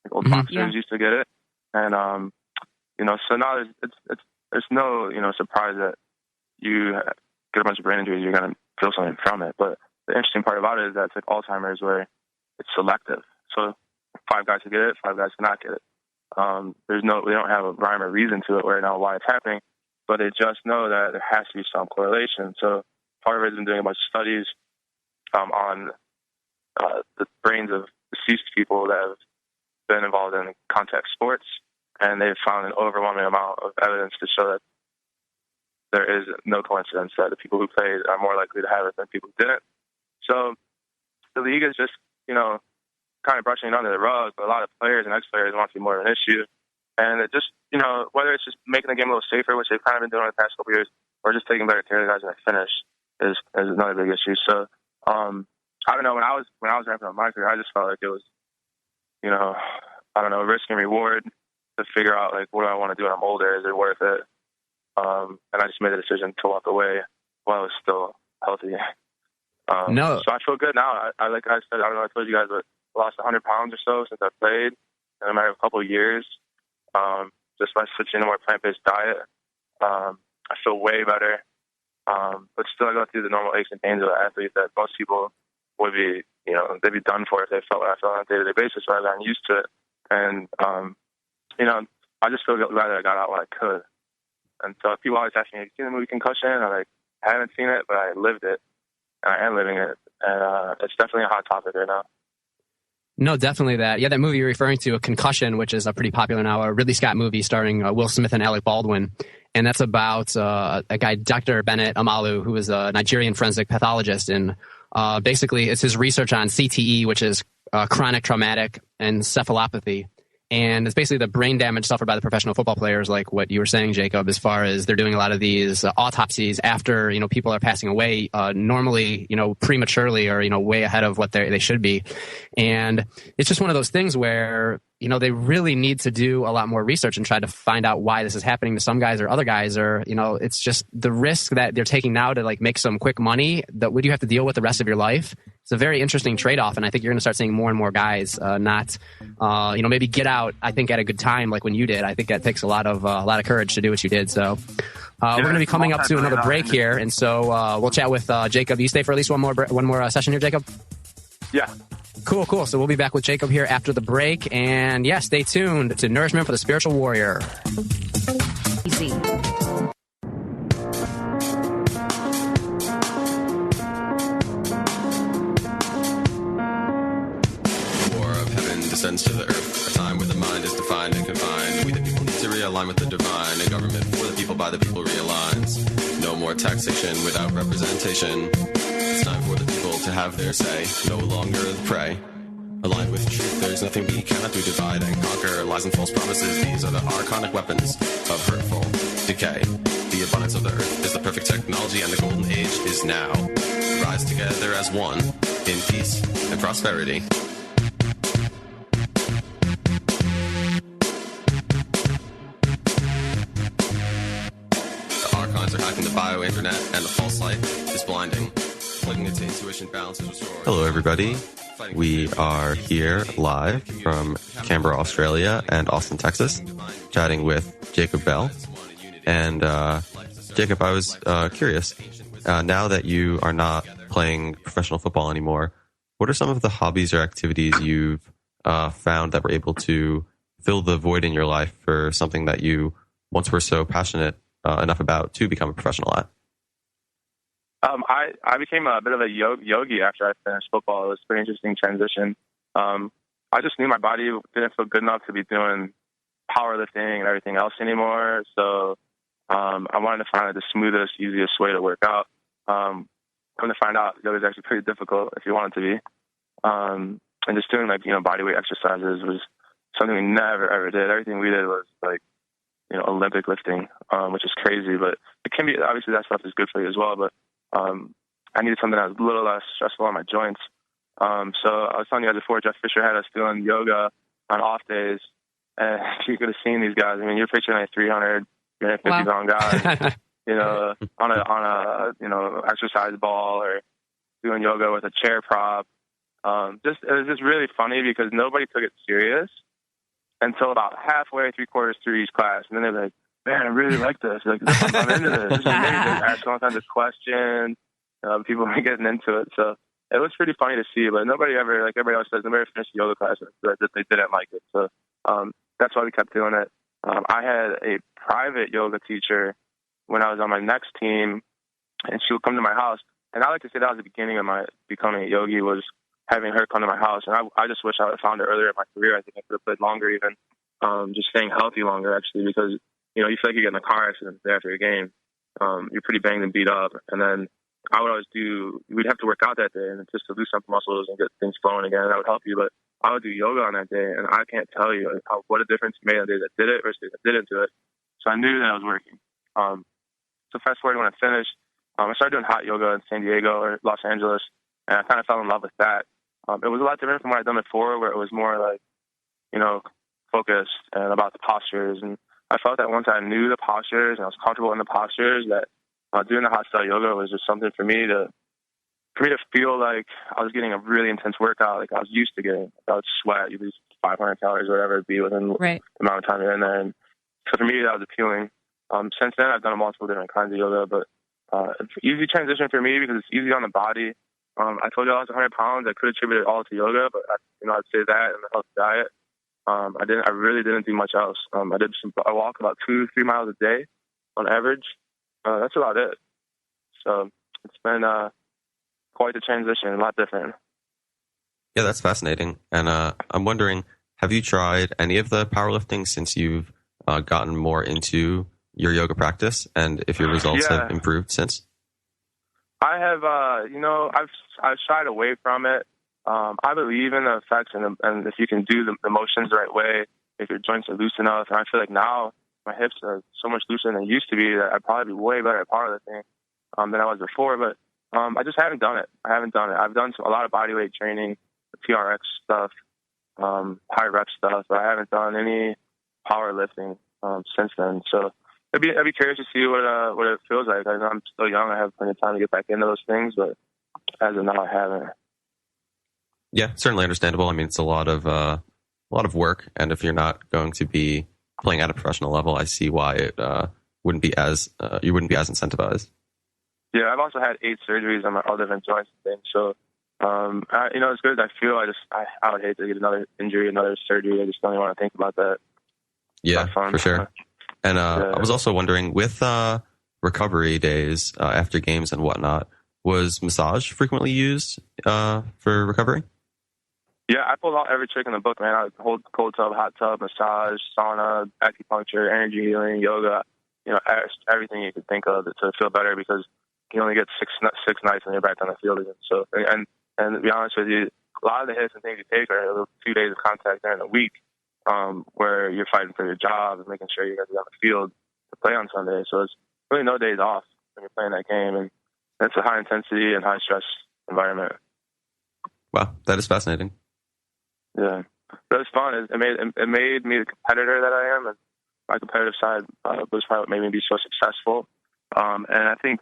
Like old boxers used to get it, and so now there's no surprise that you get a bunch of brain injuries. You're gonna feel something from it. But the interesting part about it is that it's like Alzheimer's, where it's selective. So 5 guys can get it, 5 guys cannot get it. They don't have a rhyme or reason to it right now why it's happening, but they just know that there has to be some correlation. So Harvard has been doing a bunch of studies on the brains of deceased people that have been involved in contact sports, and they've found an overwhelming amount of evidence to show that there is no coincidence that the people who played are more likely to have it than people who didn't. So the league is just, kind of brushing it under the rug, but a lot of players and ex-players want to be more of an issue. And it just, whether it's just making the game a little safer, which they've kind of been doing in the past couple of years, or just taking better care of the guys when they finish is another big issue. So, I don't know, when I was wrapping up my career, I just felt like it was, risk and reward to figure out, like, what do I want to do when I'm older? Is it worth it? And I just made the decision to walk away while I was still healthy. So I feel good now. Like I said, I don't know, I told you guys, but I lost 100 pounds or so since I played in a matter of a couple of years, just by switching to a more plant-based diet. I feel way better, but still I go through the normal aches and pains of an athlete that most people would be, they'd be done for if they felt what I felt on a day-to-day basis, so I've gotten used to it. And, I just feel glad that I got out when I could. And so people always ask me, have you seen the movie Concussion? I'm like, I haven't seen it, but I lived it. And I am living it. And it's definitely a hot topic right now. No, definitely that. Yeah, that movie you're referring to, Concussion, which is a pretty popular now, a Ridley Scott movie starring Will Smith and Alec Baldwin. And that's about a guy, Dr. Bennett Amalu, who is a Nigerian forensic pathologist. And basically, it's his research on CTE, which is chronic traumatic encephalopathy. And it's basically the brain damage suffered by the professional football players, like what you were saying, Jacob, as far as they're doing a lot of these autopsies after, people are passing away, normally, prematurely or, way ahead of what they should be. And it's just one of those things where, they really need to do a lot more research and try to find out why this is happening to some guys or other guys, or, it's just the risk that they're taking now to like make some quick money that would you have to deal with the rest of your life. It's a very interesting trade-off. And I think you're going to start seeing more and more guys, maybe get out, I think at a good time, like when you did. I think that takes a lot of courage to do what you did. So, we're going to be coming up to another break here. And so, we'll chat with, Jacob. You stay for at least one more session here, Jacob? Yeah. Cool. So we'll be back with Jacob here after the break. And yeah, stay tuned to Nourishment for the Spiritual Warrior. Easy. War of heaven descends to the earth, a time where the mind is defined and confined. We the people need to realign with the divine. A government for the people, by the people realigns. No more taxation without representation. It's time for the people to have their say, no longer the prey. Aligned with truth, there's nothing we cannot do. Divide and conquer lies and false promises. These are the archonic weapons of hurtful decay. The abundance of the earth is the perfect technology, and the golden age is now. Rise together as one in peace and prosperity. The archons are hacking the bio-internet, and the false light is blinding. Plugging into intuition, balance is restored. Hello, everybody. We are here live from Canberra, Australia, and Austin, Texas, chatting with Jacob Bell. And Jacob, I was curious, now that you are not playing professional football anymore, what are some of the hobbies or activities you've found that were able to fill the void in your life for something that you once were so passionate enough about to become a professional at? I became a bit of a yogi after I finished football. It was a pretty interesting transition. I just knew my body didn't feel good enough to be doing powerlifting and everything else anymore. So I wanted to find the smoothest, easiest way to work out. Come to find out, yoga is actually pretty difficult if you want it to be. And just doing body weight exercises was something we never ever did. Everything we did was Olympic lifting, which is crazy. But it can be, obviously that stuff is good for you as well. But I needed something that was a little less stressful on my joints. So I was telling you guys before, Jeff Fisher had us doing yoga on off days, and you could have seen these guys. I mean, you're picturing like 350 pound guys, you know, on a you know, exercise ball or doing yoga with a chair prop. It was just really funny because nobody took it serious until about halfway, 3/4 through each class, and then they're like, "Man, I really like this. Like, I'm into this. This is amazing." Asking all kinds of questions. People were getting into it, so it was pretty funny to see. But nobody ever, like everybody else says, nobody ever finished the yoga class that they didn't like it. So that's why we kept doing it. I had a private yoga teacher when I was on my next team, and she would come to my house. And I like to say that was the beginning of my becoming a yogi, was having her come to my house. And I just wish I would have found her earlier in my career. I think I could have played longer even, just staying healthy longer, actually, because, you know, you feel like you get in a car accident the day after a game. You're pretty banged and beat up. And then I would always we'd have to work out that day and just to loosen up muscles and get things flowing again. That would help you. But I would do yoga on that day, and I can't tell you what a difference it made on the days that did it versus days that didn't do it. So I knew that I was working. So fast forward when I finished, I started doing hot yoga in San Diego or Los Angeles, and I kind of fell in love with that. It was a lot different from what I'd done before, where it was more like, you know, focused and about the postures. And I felt that once I knew the postures and I was comfortable in the postures, that doing the hot style yoga was just something for me to feel like I was getting a really intense workout, like I was used to getting. I would sweat, you lose 500 calories or whatever it'd be within the amount of time you're in there. And so for me, that was appealing. Since then, I've done multiple different kinds of yoga, but it's an easy transition for me because it's easy on the body. I told you I lost 100 pounds. I could attribute it all to yoga, but I'd say that and the healthy diet. I really didn't do much else. I walk about 2-3 miles a day on average. That's about it. So it's been quite a transition, a lot different. Yeah, that's fascinating. And I'm wondering, have you tried any of the powerlifting since you've gotten more into your yoga practice, and if your results have improved since? I have, I've shied away from it. I believe in the effects, and if you can do the motions the right way, if your joints are loose enough, and I feel like now my hips are so much looser than they used to be that I'd probably be way better at powerlifting than I was before. But I just haven't done it. I've done a lot of bodyweight training, TRX stuff, high rep stuff, but I haven't done any powerlifting since then. So I'd be curious to see what it feels like. I'm still young. I have plenty of time to get back into those things, but as of now, I haven't. Yeah, certainly understandable. I mean, it's a lot of work, and if you're not going to be playing at a professional level, I see why it wouldn't be as incentivized. Yeah, I've also had 8 surgeries on all different joints and things. So, as good as I feel, I would hate to get another injury, another surgery. I just don't even want to think about that. Yeah, for sure. And I was also wondering, with recovery days after games and whatnot, was massage frequently used for recovery? Yeah, I pulled out every trick in the book, man. I would hold cold tub, hot tub, massage, sauna, acupuncture, energy healing, yoga, everything you could think of to feel better, because you only get six nights and you're back on the field again. So, and to be honest with you, a lot of the hits and things you take are 2 days of contact during the week, where you're fighting for your job and making sure you're going to be on the field to play on Sunday. So it's really no days off when you're playing that game, and it's a high intensity and high stress environment. Wow, that is fascinating. Yeah, but it's fun. It made me the competitor that I am, and my competitive side was probably what made me be so successful. And I think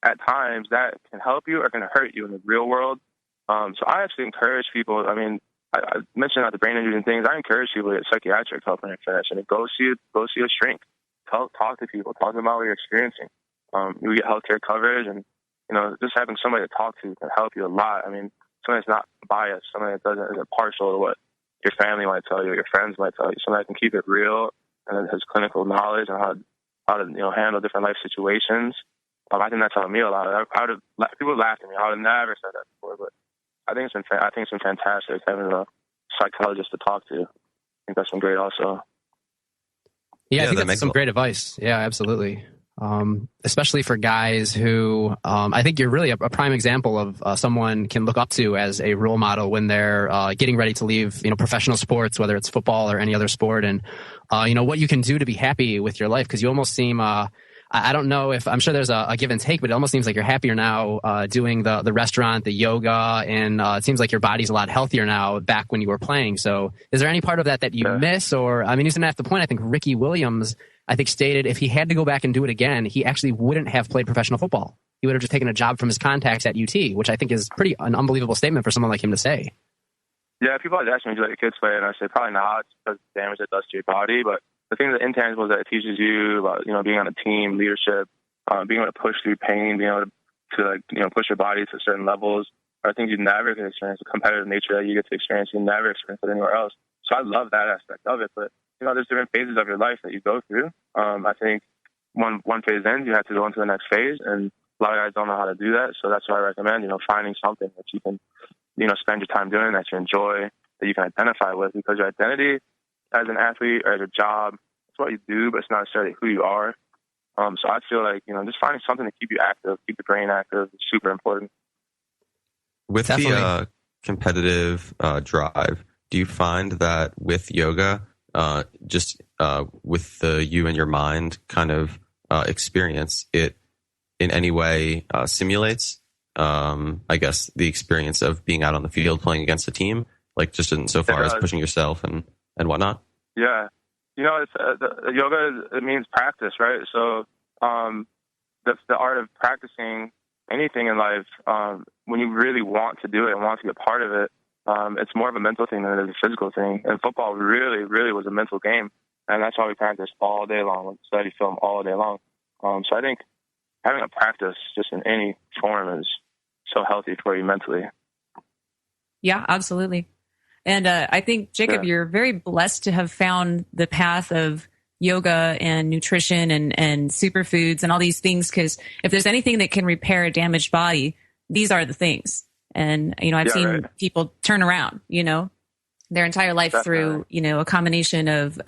at times that can help you or can hurt you in the real world. So I actually encourage people. I mean, I mentioned about the brain injuries and things. I encourage people to get psychiatric help when they're finished, and go see a shrink. Talk to people. Talk to them about what you're experiencing. You get healthcare coverage, and just having somebody to talk to can help you a lot. I mean, somebody that's not biased, somebody that isn't partial to what your family might tell you, or your friends might tell you. Somebody that can keep it real and has clinical knowledge on how to handle different life situations. I think that's helped me a lot. People laughed at me. I would have never said that before, but I think it's been fantastic having a psychologist to talk to. I think that's been great also. Yeah, I think that's some great advice. Yeah, absolutely. Especially for guys who, I think you're really a prime example of someone can look up to as a role model when they're getting ready to leave, professional sports, whether it's football or any other sport, and what you can do to be happy with your life, because you almost seem. I don't know if, I'm sure there's a give and take, but it almost seems like you're happier now doing the restaurant, the yoga, and it seems like your body's a lot healthier now back when you were playing. So is there any part of that you miss? Or, I mean, even at the point, I think Ricky Williams, I think, stated if he had to go back and do it again, he actually wouldn't have played professional football. He would have just taken a job from his contacts at UT, which I think is an unbelievable statement for someone like him to say. Yeah, people always ask me, do you let your kids play? And I say, probably not, because of the damage it does to your body. But the things, the intangibles that it teaches you about, being on a team, leadership, being able to push through pain, being able to push your body to certain levels, are things you never get to experience. The competitive nature that you get to experience, you never experience it anywhere else. So I love that aspect of it. But, there's different phases of your life that you go through. I think one phase ends, you have to go into the next phase. And a lot of guys don't know how to do that. So that's why I recommend, finding something that you can, spend your time doing, that you enjoy, that you can identify with, because your identity as an athlete or as a job, it's what you do, but it's not necessarily who you are. So I feel like, just finding something to keep you active, keep your brain active is super important. With the competitive drive, do you find that with yoga, with the you and your mind kind of experience, it in any way simulates I guess the experience of being out on the field playing against a team, like just insofar as pushing yourself and whatnot? Yeah. It's the yoga, it means practice, right? So the art of practicing anything in life, when you really want to do it and want to be a part of it, it's more of a mental thing than it is a physical thing. And football really, really was a mental game. And that's why we practice all day long, study film all day long. So I think having a practice just in any form is so healthy for you mentally. Yeah, absolutely. And I think, Jacob, you're very blessed to have found the path of yoga and nutrition and superfoods and all these things, because if there's anything that can repair a damaged body, these are the things. And, I've seen people turn around, their entire life through, a combination of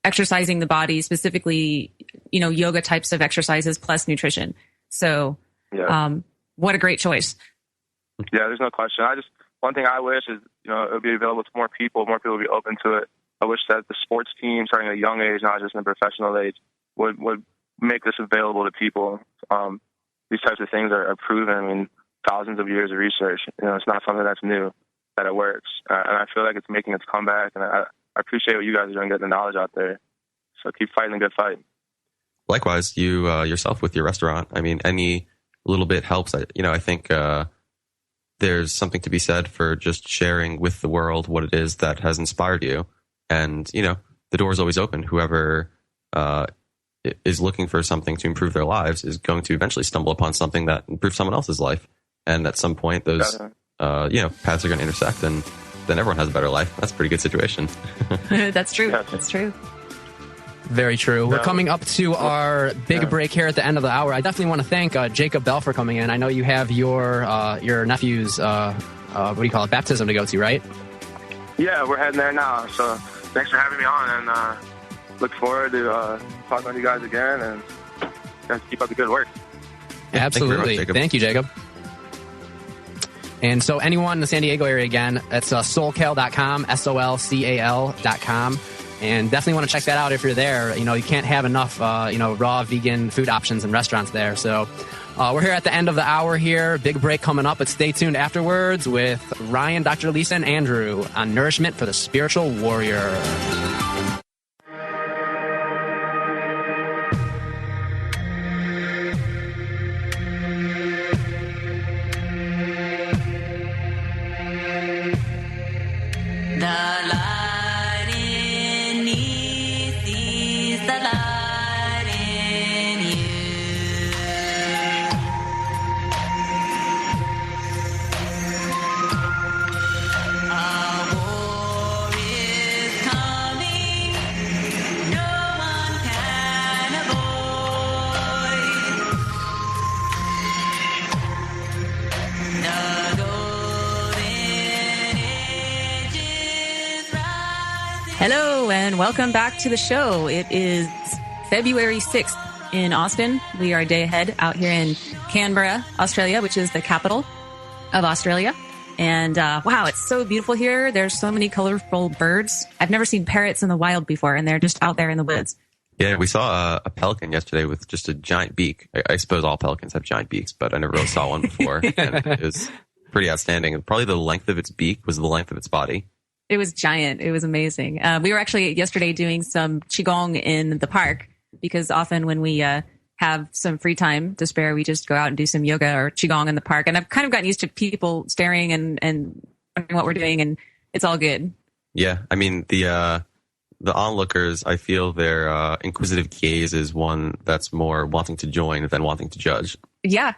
exercising the body, specifically, yoga types of exercises plus nutrition. So, what a great choice. Yeah, there's no question. One thing I wish is, it would be available to more people would be open to it. I wish that the sports team, starting at a young age, not just in the professional age, would make this available to people. These types of things are proven. I mean, thousands of years of research. It's not something that's new, that it works. And I feel like it's making its comeback. And I appreciate what you guys are doing, getting the knowledge out there. So keep fighting the good fight. Likewise, you yourself with your restaurant. I mean, any little bit helps. I think there's something to be said for just sharing with the world what it is that has inspired you. And, the door is always open. Whoever is looking for something to improve their lives is going to eventually stumble upon something that improves someone else's life. And at some point, those, paths are going to intersect, and then everyone has a better life. That's a pretty good situation. That's true. That's true. Very true. We're coming up to our big break here at the end of the hour. I definitely want to thank Jacob Bell for coming in. I know you have your nephew's, baptism to go to, right? Yeah, we're heading there now. So thanks for having me on, and look forward to talking with you guys again, and guys keep up the good work. Absolutely. Thank you, Jacob. And so anyone in the San Diego area, again, it's solcal.com, SOLCAL.com. And definitely want to check that out if you're there. You can't have enough, raw vegan food options in restaurants there. So we're here at the end of the hour here. Big break coming up, but stay tuned afterwards with Ryan, Dr. Lisa, and Andrew on Nourishment for the Spiritual Warrior. Hello, and welcome back to the show. It is February 6th in Austin. We are a day ahead out here in Canberra, Australia, which is the capital of Australia. And wow, it's so beautiful here. There's so many colorful birds. I've never seen parrots in the wild before, and they're just out there in the woods. Yeah, we saw a pelican yesterday with just a giant beak. I suppose all pelicans have giant beaks, but I never really saw one before. And it was pretty outstanding. Probably the length of its beak was the length of its body. It was giant. It was amazing. We were actually yesterday doing some Qigong in the park because often when we have some free time to spare, we just go out and do some yoga or Qigong in the park. And I've kind of gotten used to people staring and wondering what we're doing, and it's all good. Yeah, I mean, the onlookers, I feel their inquisitive gaze is one that's more wanting to join than wanting to judge. Yeah.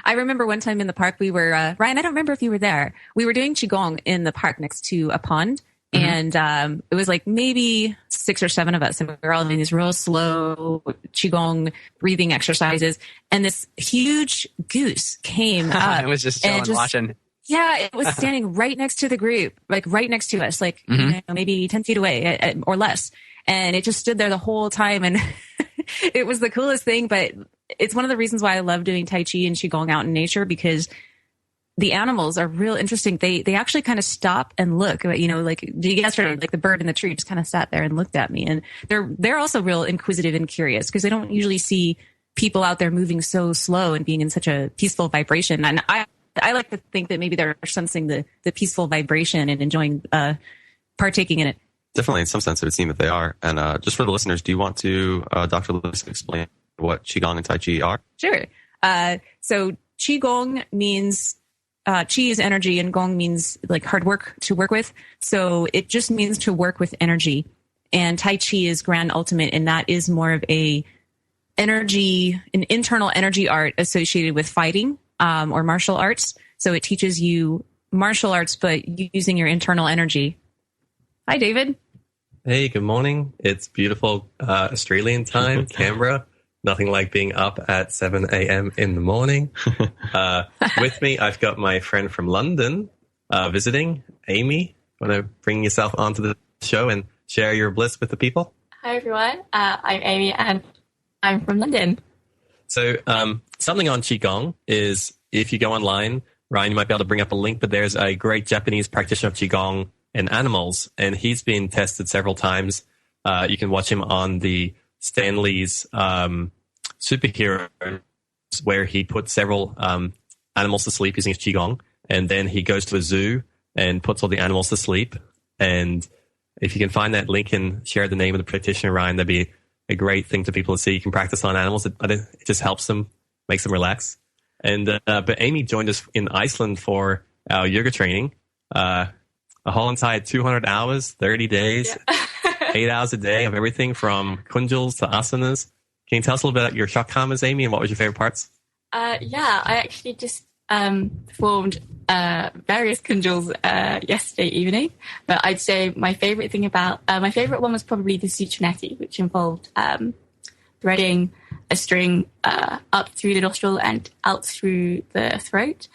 I remember one time in the park we were, Ryan, I don't remember if you were there. We were doing Qigong in the park next to a pond. Mm-hmm. And it was like maybe 6 or 7 of us. And we were all doing these real slow Qigong breathing exercises. And this huge goose came up. It was just chilling, watching. Yeah, it was standing right next to the group, like right next to us, like maybe 10 feet away or less. And it just stood there the whole time. And it was the coolest thing. But it's one of the reasons why I love doing Tai Chi and Qigong out in nature, because the animals are real interesting. They actually kind of stop and look, like yesterday, like the bird in the tree just kind of sat there and looked at me. And they're also real inquisitive and curious because they don't usually see people out there moving so slow and being in such a peaceful vibration. And I like to think that maybe they're sensing the peaceful vibration and enjoying partaking in it. Definitely, in some sense, it would seem that they are. And just for the listeners, do you want to, Dr. Lewis, explain what Qigong and Tai Chi are? Sure. So Qigong means Qi is energy and Gong means like hard work to work with. So it just means to work with energy. And Tai Chi is grand ultimate, and that is more of an internal energy art associated with fighting. Or martial arts. So it teaches you martial arts, but using your internal energy. Hi, David. Hey, good morning. It's beautiful Australian time, Canberra. Nothing like being up at 7 a.m. in the morning. With me, I've got my friend from London visiting, Amy. Want to bring yourself onto the show and share your bliss with the people? Hi, everyone. I'm Amy, and I'm from London. So something on Qigong is, if you go online, Ryan, you might be able to bring up a link, but there's a great Japanese practitioner of Qigong in animals, and he's been tested several times. You can watch him on the Stan Lee's Superheroes, where he put several animals to sleep using his Qigong, and then he goes to a zoo and puts all the animals to sleep. And if you can find that link and share the name of the practitioner, Ryan, that'd be a great thing for people to see. You can practice on animals. It just helps them, makes them relax. And but Amy joined us in Iceland for our yoga training. A whole entire 200 hours, 30 days, 8 hours a day of everything from kunjals to asanas. Can you tell us a little bit about your shakamas, Amy, and what was your favorite parts? I actually just performed various kunjals yesterday evening. But I'd say my favorite one was probably the Suchanetti, which involved threading a string up through the nostril and out through the throat.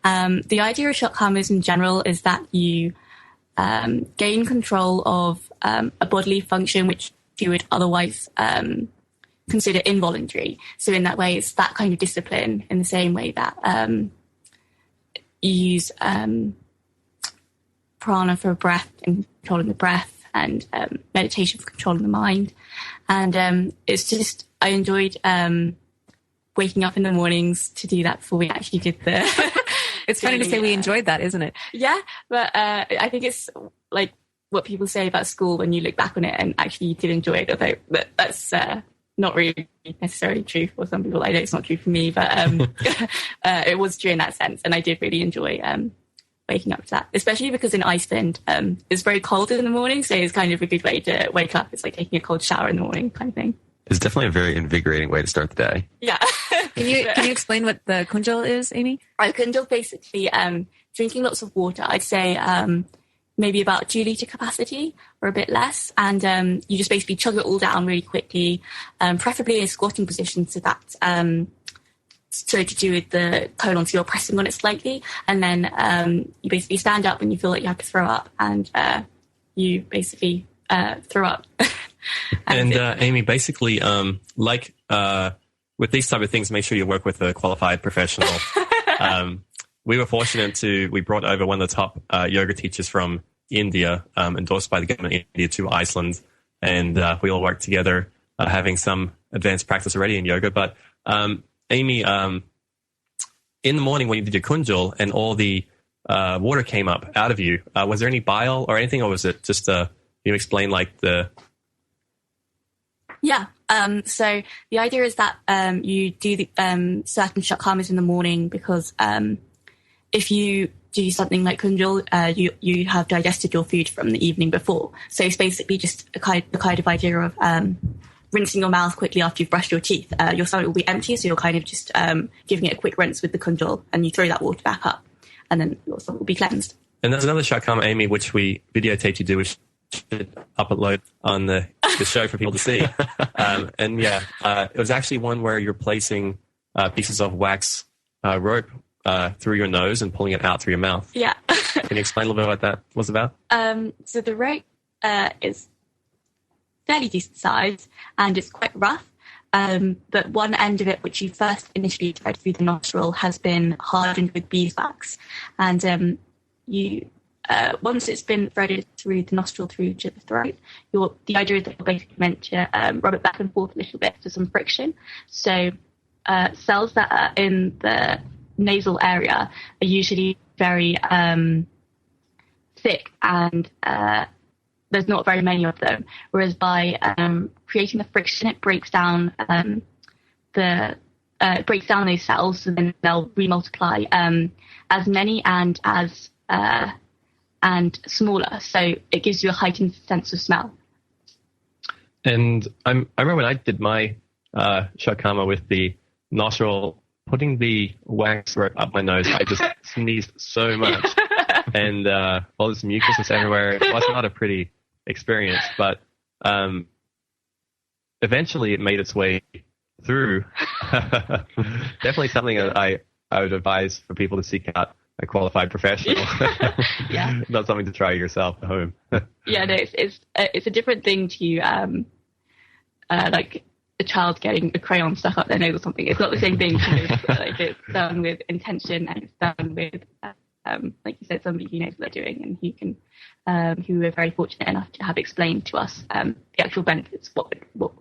The idea of shakamas in general is that you gain control of a bodily function which you would otherwise consider involuntary. So in that way, it's that kind of discipline in the same way that you use prana for breath and controlling the breath, and meditation for controlling the mind. And it's just, I enjoyed waking up in the mornings to do that before we actually did the... It's funny to say we enjoyed that, isn't it? Yeah, but I think it's like what people say about school when you look back on it and actually you did enjoy it, although that's not really necessarily true for some people. I know it's not true for me, but it was true in that sense. And I did really enjoy waking up to that, especially because in Iceland, it's very cold in the morning. So it's kind of a good way to wake up. It's like taking a cold shower in the morning kind of thing. It's definitely a very invigorating way to start the day. Yeah. Can you explain what the kunjal is, Amy? Kunjal basically drinking lots of water. I'd say maybe about 2 liter capacity or a bit less. And you just basically chug it all down really quickly, preferably in a squatting position so that so to do with the colon, so you're pressing on it slightly. And then you basically stand up when you feel like you have to throw up, and you basically throw up. And Amy, basically, with these type of things, make sure you work with a qualified professional. We were fortunate we brought over one of the top yoga teachers from India, endorsed by the government of India, to Iceland. And we all worked together having some advanced practice already in yoga. But Amy, in the morning when you did your kunjal and all the water came up out of you, was there any bile or anything, or was it just you explain like the... Yeah. So the idea is that you do the certain shakamas in the morning because if you do something like kunjal, you have digested your food from the evening before. So it's basically just the kind of idea of rinsing your mouth quickly after you've brushed your teeth. Your stomach will be empty, so you're kind of just giving it a quick rinse with the kunjal, and you throw that water back up, and then your stomach will be cleansed. And there's another shakama, Amy, which we videotaped you do, which should upload on the show for people to see. It was actually one where you're placing pieces of wax rope through your nose and pulling it out through your mouth. Yeah. Can you explain a little bit what that was about? So the rope is fairly decent size and it's quite rough. But one end of it, which you first initially thread through the nostril, has been hardened with beeswax. And once it's been threaded through the nostril through to the throat, the idea is that you're basically meant to rub it back and forth a little bit for some friction. So cells that are in the nasal area are usually very thick and there's not very many of them. Whereas by creating the friction, it breaks down those cells, and then they'll remultiply as many and as and smaller. So it gives you a heightened sense of smell. And I remember when I did my shakama with the nostril, putting the wax rope up my nose, I just sneezed so much. And all this mucus was everywhere. It was not a pretty experience, but eventually it made its way through. Definitely something that I would advise for people to seek out a qualified professional. Yeah. Not something to try yourself at home. Yeah, no, it's a different thing to like a child getting a crayon stuck up their nose or something. It's not the same thing. Like it's done with intention and it's done with like you said, somebody who knows what they're doing and who we're very fortunate enough to have explained to us the actual benefits of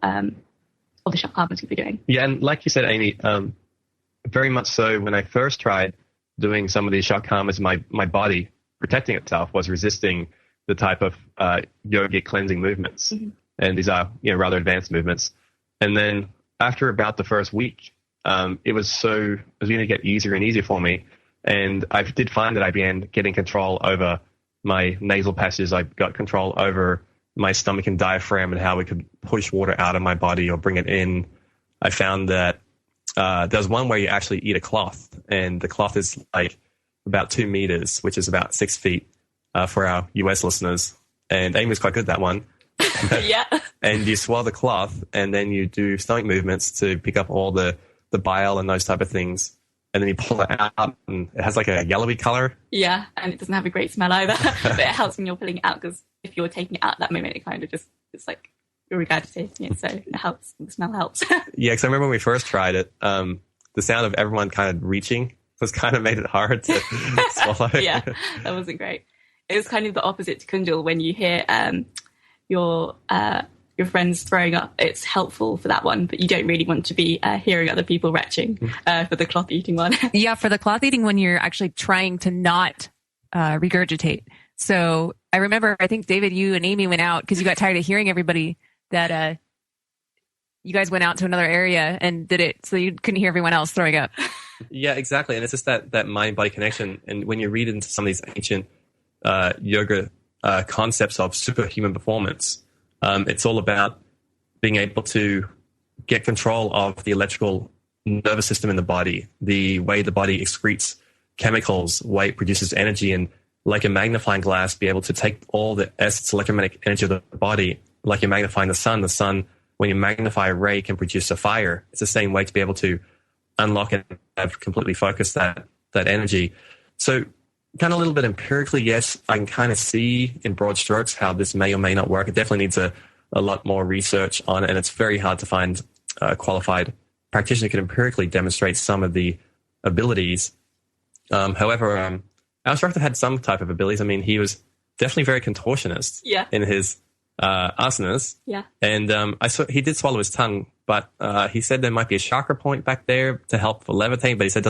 the shakamas we'll be doing. Yeah, and like you said, Amy, very much so. When I first tried doing some of these shakamas, my body protecting itself was resisting the type of yogic cleansing movements, and these are rather advanced movements. And then after about the first week, it was going to get easier and easier for me. And I did find that I began getting control over my nasal passages. I got control over my stomach and diaphragm and how we could push water out of my body or bring it in. I found that there's one where you actually eat a cloth, and the cloth is like about 2 meters, which is about 6 feet for our US listeners. And Amy was quite good at that one. Yeah. And you swallow the cloth, and then you do stomach movements to pick up all the bile and those type of things. And then you pull it out, and it has like a yellowy color. Yeah, and it doesn't have a great smell either. But it helps when you're pulling it out, because if you're taking it out at that moment, it kind of just, it's like you're regurgitating it, so it helps. The smell helps. Yeah, because I remember when we first tried it, the sound of everyone kind of reaching was kind of made it hard to swallow. Yeah, that wasn't great. It was kind of the opposite to kunjal. When you hear your friends throwing up, it's helpful for that one, but you don't really want to be hearing other people retching for the cloth eating one. Yeah, for the cloth eating one, you're actually trying to not regurgitate. So I remember, I think David, you and Amy went out because you got tired of hearing everybody, that you guys went out to another area and did it so you couldn't hear everyone else throwing up. Yeah, exactly. And it's just that mind-body connection. And when you read into some of these ancient yoga concepts of superhuman performance, it's all about being able to get control of the electrical nervous system in the body, the way the body excretes chemicals, way it produces energy, and like a magnifying glass, be able to take all the essence electromagnetic energy of the body, like you're magnifying the sun. The sun, when you magnify a ray, can produce a fire. It's the same way to be able to unlock and have completely focused that energy. So kind of a little bit empirically, yes, I can kind of see in broad strokes how this may or may not work. It definitely needs a lot more research on it, and it's very hard to find a qualified practitioner who can empirically demonstrate some of the abilities. However, our instructor had some type of abilities. I mean, he was definitely very contortionist in his asanas. Yeah. And I saw he did swallow his tongue, but he said there might be a chakra point back there to help for levitating, but he said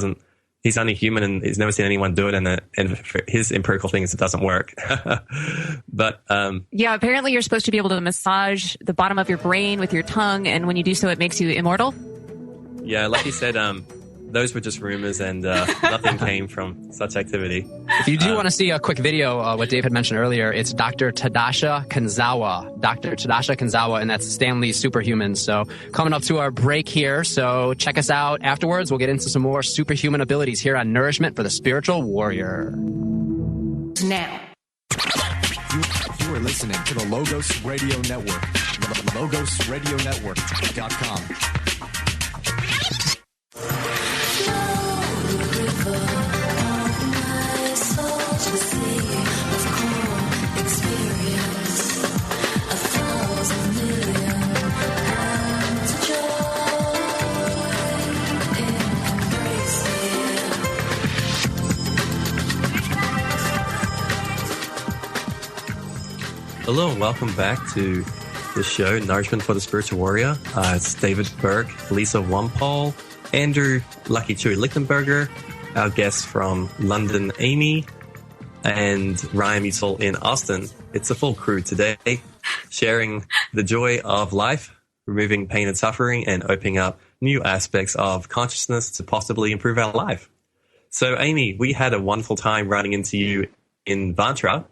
he's only human and he's never seen anyone do it, and for his empirical things, it doesn't work. But yeah, apparently you're supposed to be able to massage the bottom of your brain with your tongue, and when you do so, it makes you immortal. Yeah, like he said, those were just rumors, and nothing came from such activity. If you do want to see a quick video, what Dave had mentioned earlier, it's Dr. Tadasha Kanzawa. Dr. Tadasha Kanzawa, and that's Stanley's Superhumans. So coming up to our break here, so check us out afterwards. We'll get into some more superhuman abilities here on Nourishment for the Spiritual Warrior. Now. You are listening to the Logos Radio Network. LogosRadioNetwork.com. Hello and welcome back to the show, Nourishment for the Spiritual Warrior. It's David Berg, Lisa Wampole, Andrew Lucky Chewy Lichtenberger, our guests from London, Amy, and Ryan Mutual in Austin. It's a full crew today, sharing the joy of life, removing pain and suffering, and opening up new aspects of consciousness to possibly improve our life. So, Amy, we had a wonderful time running into you in Vantra,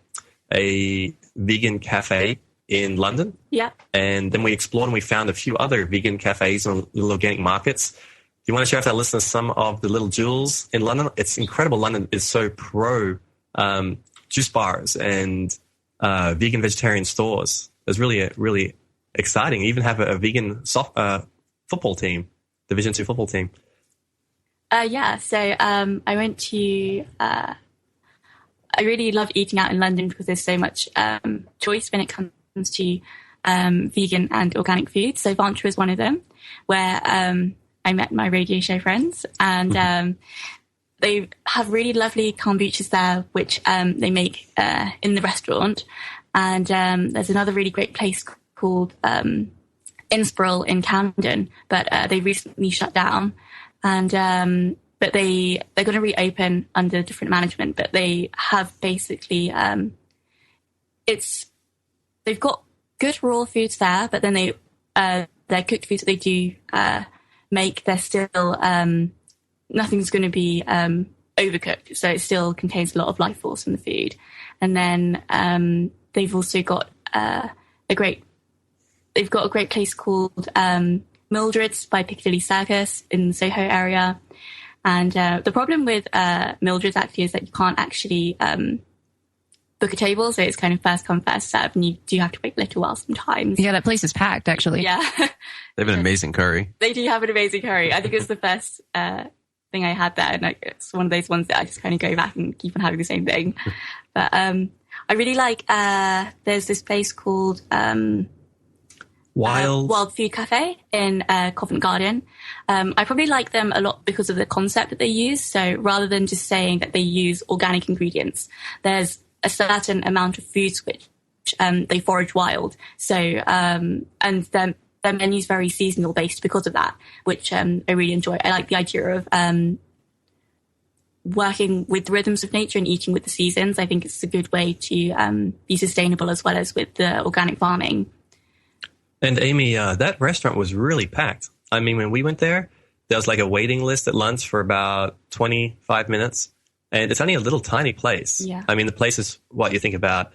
a vegan cafe in London. Yeah. And then we explored and we found a few other vegan cafes and little organic markets. Do you want to share with our listeners some of the little jewels in London? It's incredible. London is so pro juice bars and vegan vegetarian stores. It's really exciting. You even have a vegan football team, Division 2 football team. Yeah. So I went to... I really love eating out in London because there's so much choice when it comes to vegan and organic food. So Vantra is one of them, where I met my radio show friends, and they have really lovely kombuchas there, which they make in the restaurant. And there's another really great place called Inspiral in Camden, but they recently shut down. And but they're going to reopen under different management, but they have basically, they've got good raw foods there, but then their cooked foods that they do make, they're still, nothing's going to be overcooked. So it still contains a lot of life force in the food. And then they've also got a great place called Mildred's by Piccadilly Circus in the Soho area. And the problem with Mildred's actually is that you can't actually book a table, so it's kind of first come, first serve, and you do have to wait a little while sometimes. Yeah, that place is packed, actually. Yeah. They have an amazing curry. They do have an amazing curry. I think it's the first thing I had there, and it's one of those ones that I just kind of go back and keep on having the same thing. But I really like, there's this place called... Wild Food Cafe in Covent Garden. I probably like them a lot because of the concept that they use. So rather than just saying that they use organic ingredients, there's a certain amount of foods which they forage wild. So and their menu's very seasonal based because of that, which I really enjoy. I like the idea of working with the rhythms of nature and eating with the seasons. I think it's a good way to be sustainable as well as with the organic farming. And Amy, that restaurant was really packed. I mean, when we went there was like a waiting list at lunch for about 25 minutes. And it's only a little tiny place. Yeah. I mean, the place is what you think about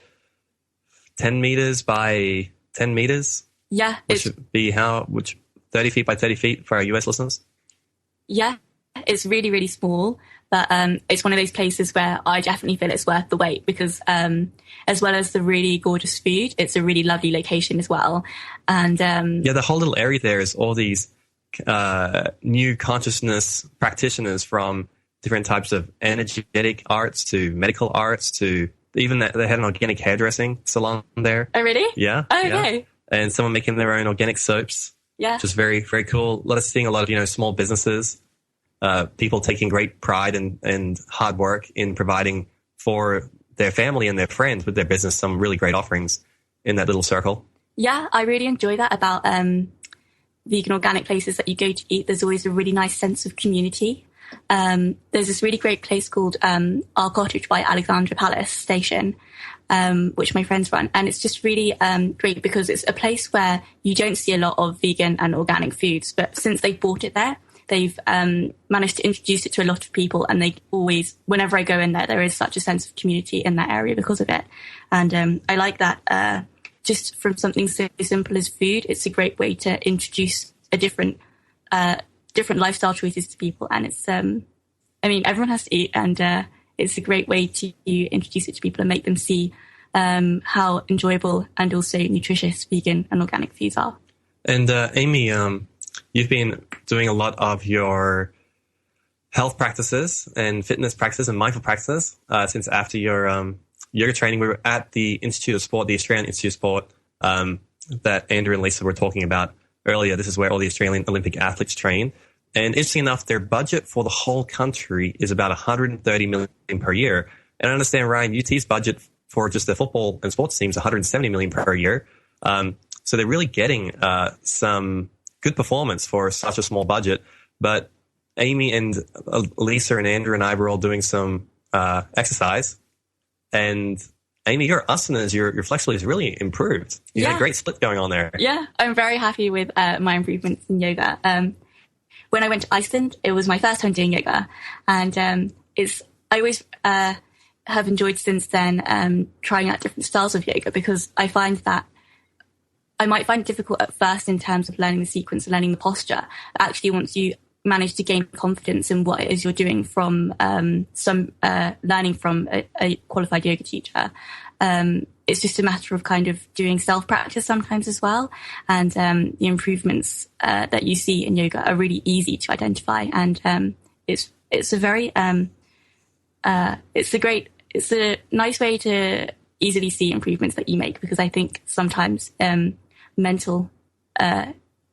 10 meters by 10 meters. Yeah. Which would be 30 feet by 30 feet for our US listeners? Yeah. It's really, really small. But it's one of those places where I definitely feel it's worth the wait because as well as the really gorgeous food, it's a really lovely location as well. And the whole little area there is all these new consciousness practitioners from different types of energetic arts to medical arts to even that they had an organic hairdressing salon there. Oh, really? Yeah. Oh, okay. Yeah. And someone making their own organic soaps. Yeah. Which is very, very cool. Seeing a lot of, small businesses. People taking great pride and hard work in providing for their family and their friends with their business some really great offerings. in that little circle? Yeah, I really enjoy that about vegan organic places that you go to eat. There's always a really nice sense of community. There's this really great place called Our Cottage by Alexandra Palace Station, which my friends run. And it's just really great because it's a place where you don't see a lot of vegan and organic foods. But since they bought it there, they've managed to introduce it to a lot of people. And they always, whenever I go in there is such a sense of community in that area because of it. And I like that just from something so simple as food, it's a great way to introduce a different lifestyle choices to people. And it's, everyone has to eat, and it's a great way to introduce it to people and make them see how enjoyable and also nutritious vegan and organic foods are. And Amy, you've been doing a lot of your health practices and fitness practices and mindful practices since after your yoga training. We were at the Institute of Sport, the Australian Institute of Sport, that Andrew and Lisa were talking about earlier. This is where all the Australian Olympic athletes train. And interesting enough, their budget for the whole country is about $130 million per year. And I understand, Ryan, UT's budget for just the football and sports team is $170 million per year. So they're really getting some good performance for such a small budget. But Amy and Lisa and Andrew and I were all doing some exercise. And Amy, your asanas, your flexibility is really improved. You had a great split going on there. Yeah, I'm very happy with my improvements in yoga. When I went to Iceland, it was my first time doing yoga. And I always have enjoyed since then trying out different styles of yoga, because I find that I might find it difficult at first in terms of learning the sequence and learning the posture. Actually, once you manage to gain confidence in what it is you're doing from learning from a qualified yoga teacher, it's just a matter of kind of doing self-practice sometimes as well. And the improvements that you see in yoga are really easy to identify. And it's a nice way to easily see improvements that you make, because I think sometimes mental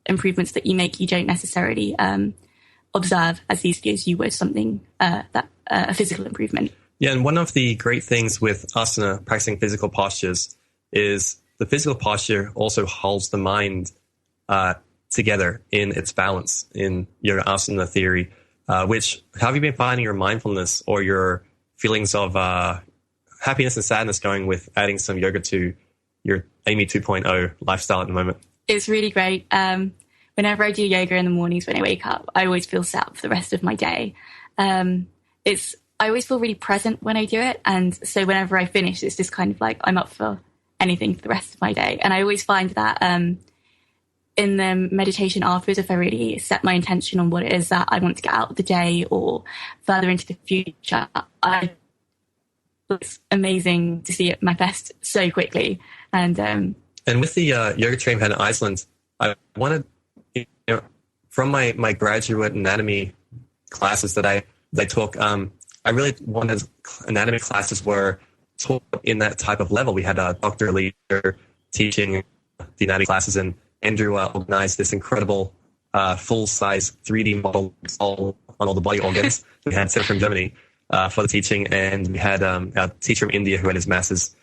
improvements that you make, you don't necessarily observe as easily as you would something a physical improvement. Yeah, and one of the great things with asana, practicing physical postures, is the physical posture also holds the mind together in its balance in your asana theory. How have you been finding your mindfulness or your feelings of happiness and sadness going with adding some yoga to your Amy 2.0 lifestyle at the moment? It's really great. Whenever I do yoga in the mornings when I wake up, I always feel set up for the rest of my day. I always feel really present when I do it. And so whenever I finish, it's just kind of like I'm up for anything for the rest of my day. And I always find that in the meditation afterwards, if I really set my intention on what it is that I want to get out of the day or further into the future, it's amazing to see it manifest so quickly. And with the yoga training in Iceland, I wanted, from my graduate anatomy classes that I took, I really wanted anatomy classes were taught in that type of level. We had a Dr. Leader teaching the anatomy classes, and Andrew organized this incredible full-size 3D model on all the body organs. We had sent from Germany for the teaching, and we had a teacher from India who had his master's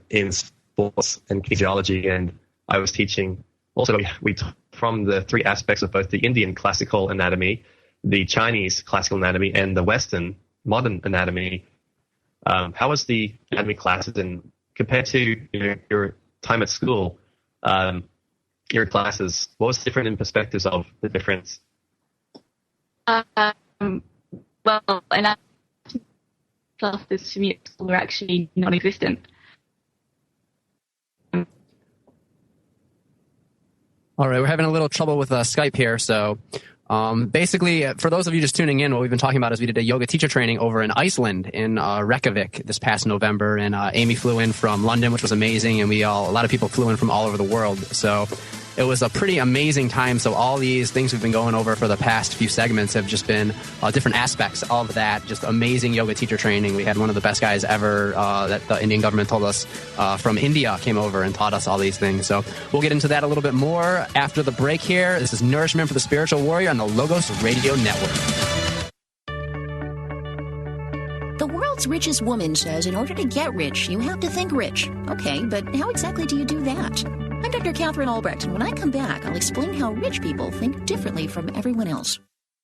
in sports and kinesiology, and I was teaching. Also, we from the three aspects of both the Indian classical anatomy, the Chinese classical anatomy, and the Western modern anatomy. How was the anatomy classes, and compared to your time at school, your classes, what was different in perspectives of the difference? Well, anatomy classes for me at school were actually non-existent. All right, we're having a little trouble with Skype here, so basically, for those of you just tuning in, what we've been talking about is we did a yoga teacher training over in Iceland in Reykjavik this past November, and Amy flew in from London, which was amazing, and a lot of people flew in from all over the world, so it was a pretty amazing time. So all these things we've been going over for the past few segments have just been different aspects of that, just amazing yoga teacher training. We had one of the best guys ever that the Indian government told us from India came over and taught us all these things. So we'll get into that a little bit more after the break here. This is Nourishment for the Spiritual Warrior on the Logos Radio Network. The world's world's richest woman says in order to get rich, you have to think rich. Okay, but how exactly do you do that? I'm Dr. Catherine Albrecht, and when I come back, I'll explain how rich people think differently from everyone else.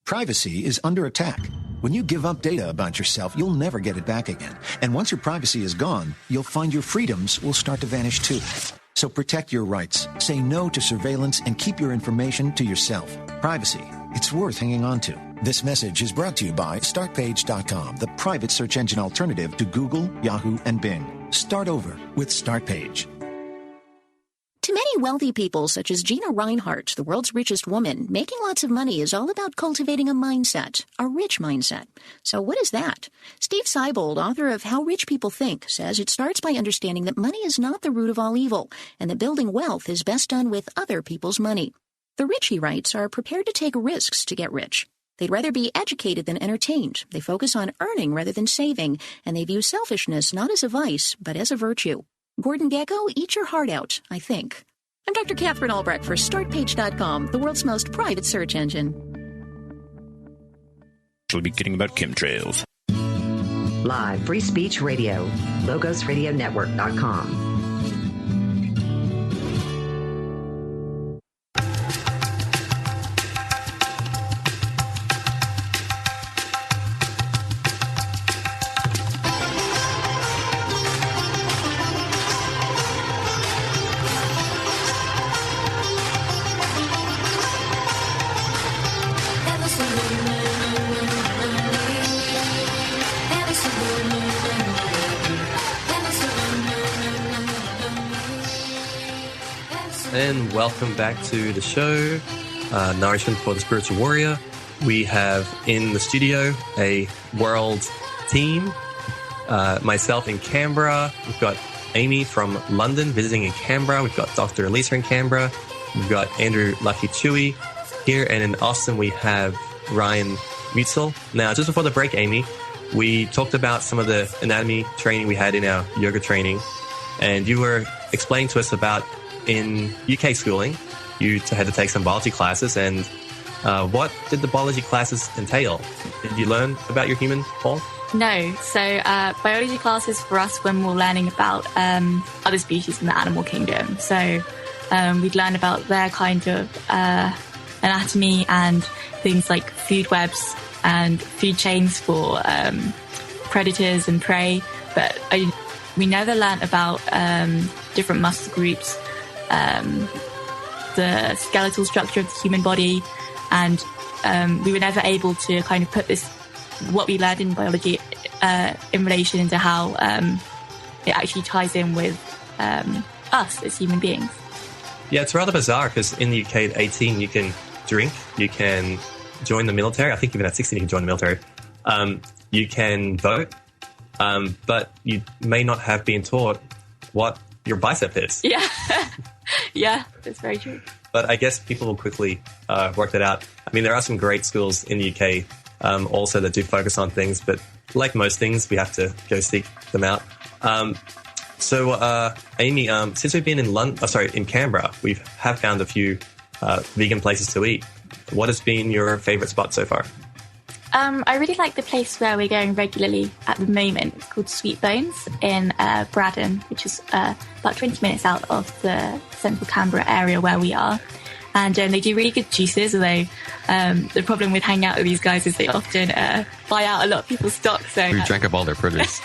Privacy is under attack. When you give up data about yourself, you'll never get it back again. And once your privacy is gone, you'll find your freedoms will start to vanish too. So protect your rights, say no to surveillance, and keep your information to yourself. Privacy, it's worth hanging on to. This message is brought to you by StartPage.com, the private search engine alternative to Google, Yahoo, and Bing. Start over with StartPage. To many wealthy people, such as Gina Reinhart, the world's richest woman, making lots of money is all about cultivating a mindset, a rich mindset. So what is that? Steve Seibold, author of How Rich People Think, says it starts by understanding that money is not the root of all evil, and that building wealth is best done with other people's money. The rich, he writes, are prepared to take risks to get rich. They'd rather be educated than entertained. They focus on earning rather than saving, and they view selfishness not as a vice, but as a virtue. Gordon Gekko, eat your heart out, I think. I'm Dr. Catherine Albrecht for StartPage.com, the world's most private search engine. We'll be kidding about chemtrails. Live Free Speech Radio, LogosRadioNetwork.com. And welcome back to the show, Nourishment for the Spiritual Warrior. We have in the studio a world team, myself in Canberra. We've got Amy from London visiting in Canberra. We've got Dr. Elisa in Canberra. We've got Andrew Lucky Chewy here. And in Austin, we have Ryan Mutzel. Now, just before the break, Amy, we talked about some of the anatomy training we had in our yoga training. And you were explaining to us about in UK schooling, you had to take some biology classes, and what did the biology classes entail? Did you learn about your human, Paul? No. So biology classes for us when we're learning about other species in the animal kingdom. So we'd learn about their kind of anatomy and things like food webs and food chains for predators and prey. But we never learned about different muscle groups, the skeletal structure of the human body, and we were never able to kind of put this, what we learned in biology, in relation into how it actually ties in with us as human beings. Yeah, it's rather bizarre because in the UK at 18 you can drink, you can join the military. I think even at 16 you can join the military. You can vote, but you may not have been taught what your bicep is. Yeah. Yeah, that's very true. But I guess people will quickly work that out. I mean, there are some great schools in the UK also that do focus on things, but like most things, we have to go seek them out. So, Amy, since we've been in Canberra, we have found a few vegan places to eat. What has been your favourite spot so far? I really like the place where we're going regularly at the moment. It's called Sweet Bones in Braddon, which is about 20 minutes out of the central Canberra area where we are. And they do really good juices, although the problem with hanging out with these guys is they often buy out a lot of people's stock. So we drank up all their produce.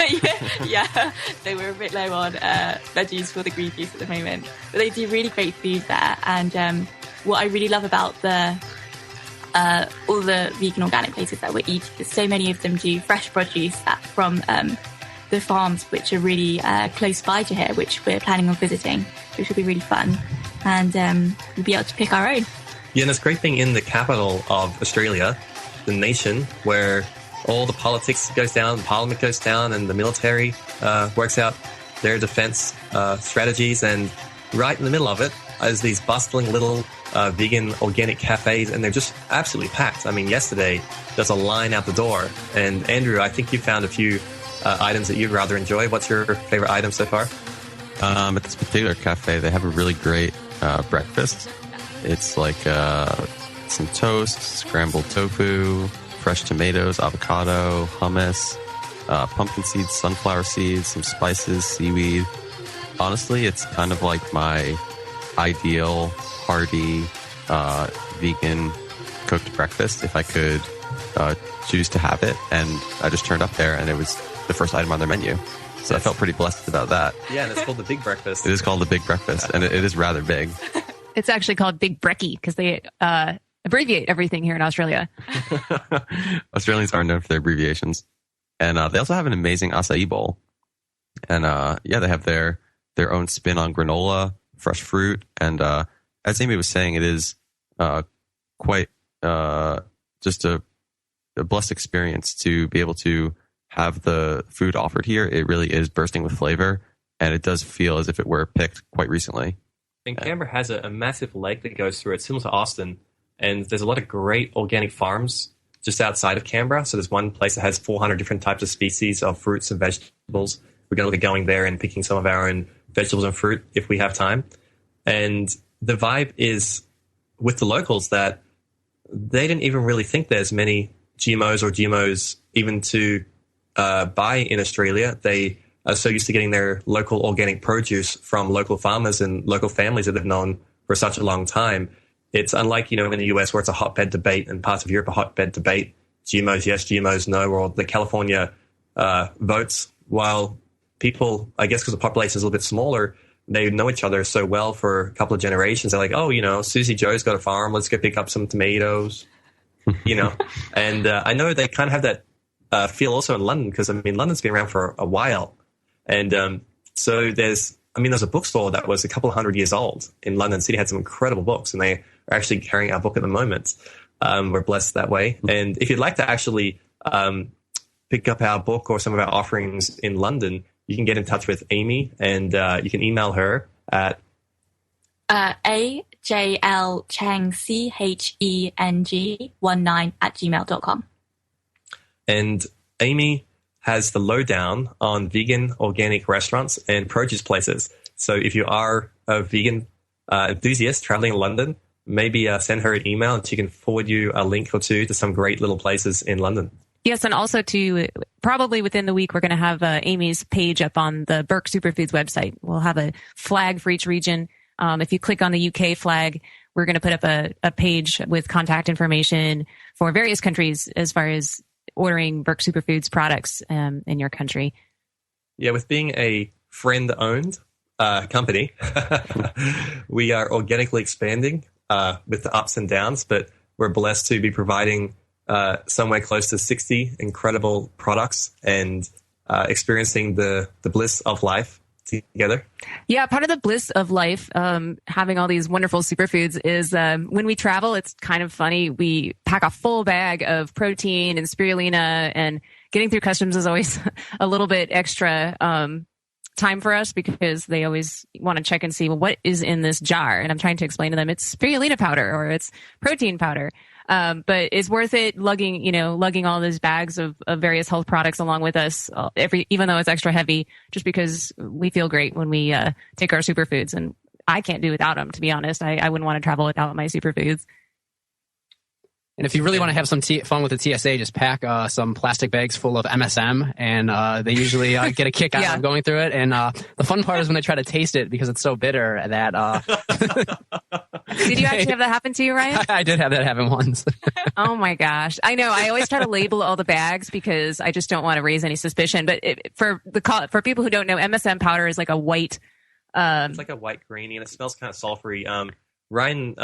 yeah, so we're a bit low on veggies for the green juice at the moment. But they do really great food there. And what I really love about all the vegan organic places that we eat, so many of them do fresh produce from the farms which are really close by to here, which we're planning on visiting, which will be really fun. And we'll be able to pick our own. Yeah, and it's great being in the capital of Australia, the nation where all the politics goes down, Parliament goes down, and the military works out their defence strategies. And right in the middle of it is these bustling little vegan organic cafes, and they're just absolutely packed. I mean, yesterday there's a line out the door. And Andrew, I think you found a few items that you'd rather enjoy. What's your favorite item so far? At this particular cafe, they have a really great breakfast. It's like some toast, scrambled tofu, fresh tomatoes, avocado, hummus, pumpkin seeds, sunflower seeds, some spices, seaweed. Honestly, it's kind of like my ideal hearty vegan cooked breakfast if I could choose to have it. And I just turned up there and it was the first item on their menu. So I felt pretty blessed about that. Yeah, and it's called the Big Breakfast. It is called the Big Breakfast, and it is rather big. It's actually called Big Brekkie because they abbreviate everything here in Australia. Australians are known for their abbreviations. And they also have an amazing acai bowl. And they have their own spin on granola, fresh fruit. And as Amy was saying, it is quite just a blessed experience to be able to have the food offered here. It really is bursting with flavor, and it does feel as if it were picked quite recently. And Canberra has a massive lake that goes through it, similar to Austin. And there's a lot of great organic farms just outside of Canberra. So there's one place that has 400 different types of species of fruits and vegetables. We're going to look at going there and picking some of our own vegetables and fruit if we have time. And the vibe is with the locals that they didn't even really think there's many GMOs even to buy in Australia. They are so used to getting their local organic produce from local farmers and local families that they've known for such a long time. It's unlike, in the US where it's a hotbed debate and parts of Europe a hotbed debate. GMOs yes, GMOs no, or the California votes. While people, I guess because the population is a little bit smaller, they know each other so well for a couple of generations. They're like, oh, Susie Joe's got a farm. Let's go pick up some tomatoes, And I know they kind of have that feel also in London because, London's been around for a while. And so there's a bookstore that was a couple of 100 years old in London City, had some incredible books, and they are actually carrying our book at the moment. We're blessed that way. And if you'd like to actually pick up our book or some of our offerings in London, you can get in touch with Amy, and you can email her at ajlcheng19@gmail.com. And Amy has the lowdown on vegan organic restaurants and produce places. So if you are a vegan enthusiast traveling in London, maybe send her an email and she can forward you a link or two to some great little places in London. Yes, and also probably within the week, we're going to have Amy's page up on the Burke Superfoods website. We'll have a flag for each region. If you click on the UK flag, we're going to put up a page with contact information for various countries as far as ordering Burke Superfoods products in your country. Yeah, with being a friend-owned company, we are organically expanding with the ups and downs, but we're blessed to be providing somewhere close to 60 incredible products and experiencing the bliss of life together. Yeah, part of the bliss of life, having all these wonderful superfoods is when we travel, it's kind of funny. We pack a full bag of protein and spirulina, and getting through customs is always a little bit extra time for us because they always want to check and see, well, what is in this jar? And I'm trying to explain to them it's spirulina powder or it's protein powder. But it's worth it lugging all those bags of various health products along with us even though it's extra heavy, just because we feel great when we take our superfoods, and I can't do without them, to be honest. I wouldn't want to travel without my superfoods. And if you really want to have some fun with the TSA, just pack some plastic bags full of MSM, and they usually get a kick out of going through it. And the fun part is when they try to taste it because it's so bitter that... Did you actually have that happen to you, Ryan? I did have that happen once. Oh my gosh. I know. I always try to label all the bags because I just don't want to raise any suspicion. But for people who don't know, MSM powder is like a white... it's like a white greenie, and it smells kind of sulfury. Ryan,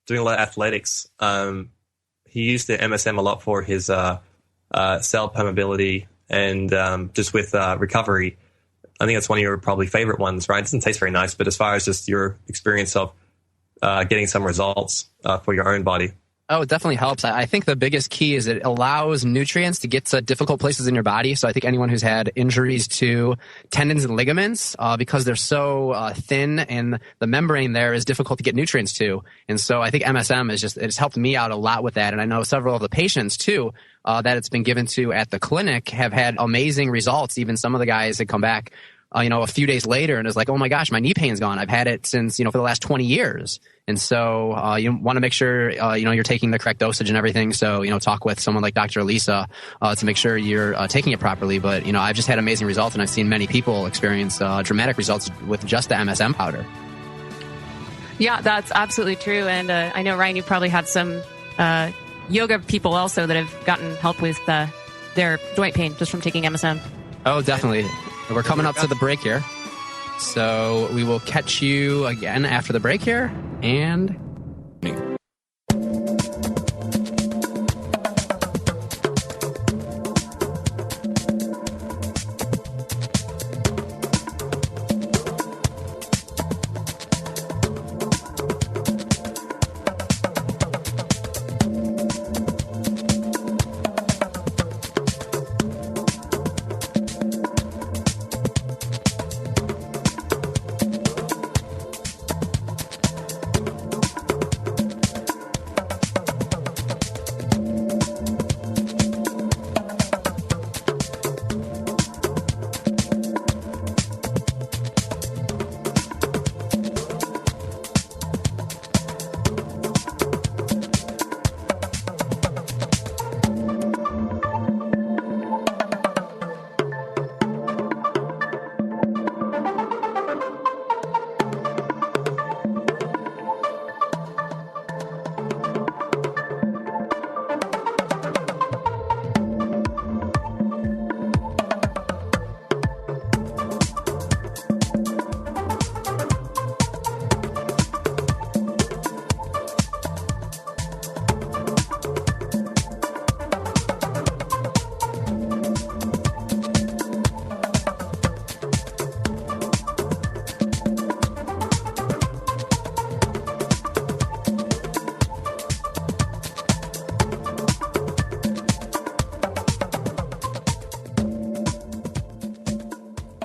doing a lot of athletics... he used the MSM a lot for his cell permeability and just with recovery. I think that's one of your probably favorite ones, right? It doesn't taste very nice, but as far as just your experience of getting some results for your own body. Oh, it definitely helps. I think the biggest key is it allows nutrients to get to difficult places in your body. So I think anyone who's had injuries to tendons and ligaments, because they're so thin and the membrane there is difficult to get nutrients to. And so I think MSM it's helped me out a lot with that. And I know several of the patients too, that it's been given to at the clinic have had amazing results. Even some of the guys that come back a few days later and is like, oh my gosh, my knee pain's gone. I've had it since, for the last 20 years. And so you want to make sure, you're taking the correct dosage and everything. So, talk with someone like Dr. Elisa to make sure you're taking it properly. But, I've just had amazing results, and I've seen many people experience dramatic results with just the MSM powder. Yeah, that's absolutely true. And I know, Ryan, you probably had some yoga people also that have gotten help with their joint pain just from taking MSM. Oh, definitely. We're coming up to the break here. So we will catch you again after the break here. And...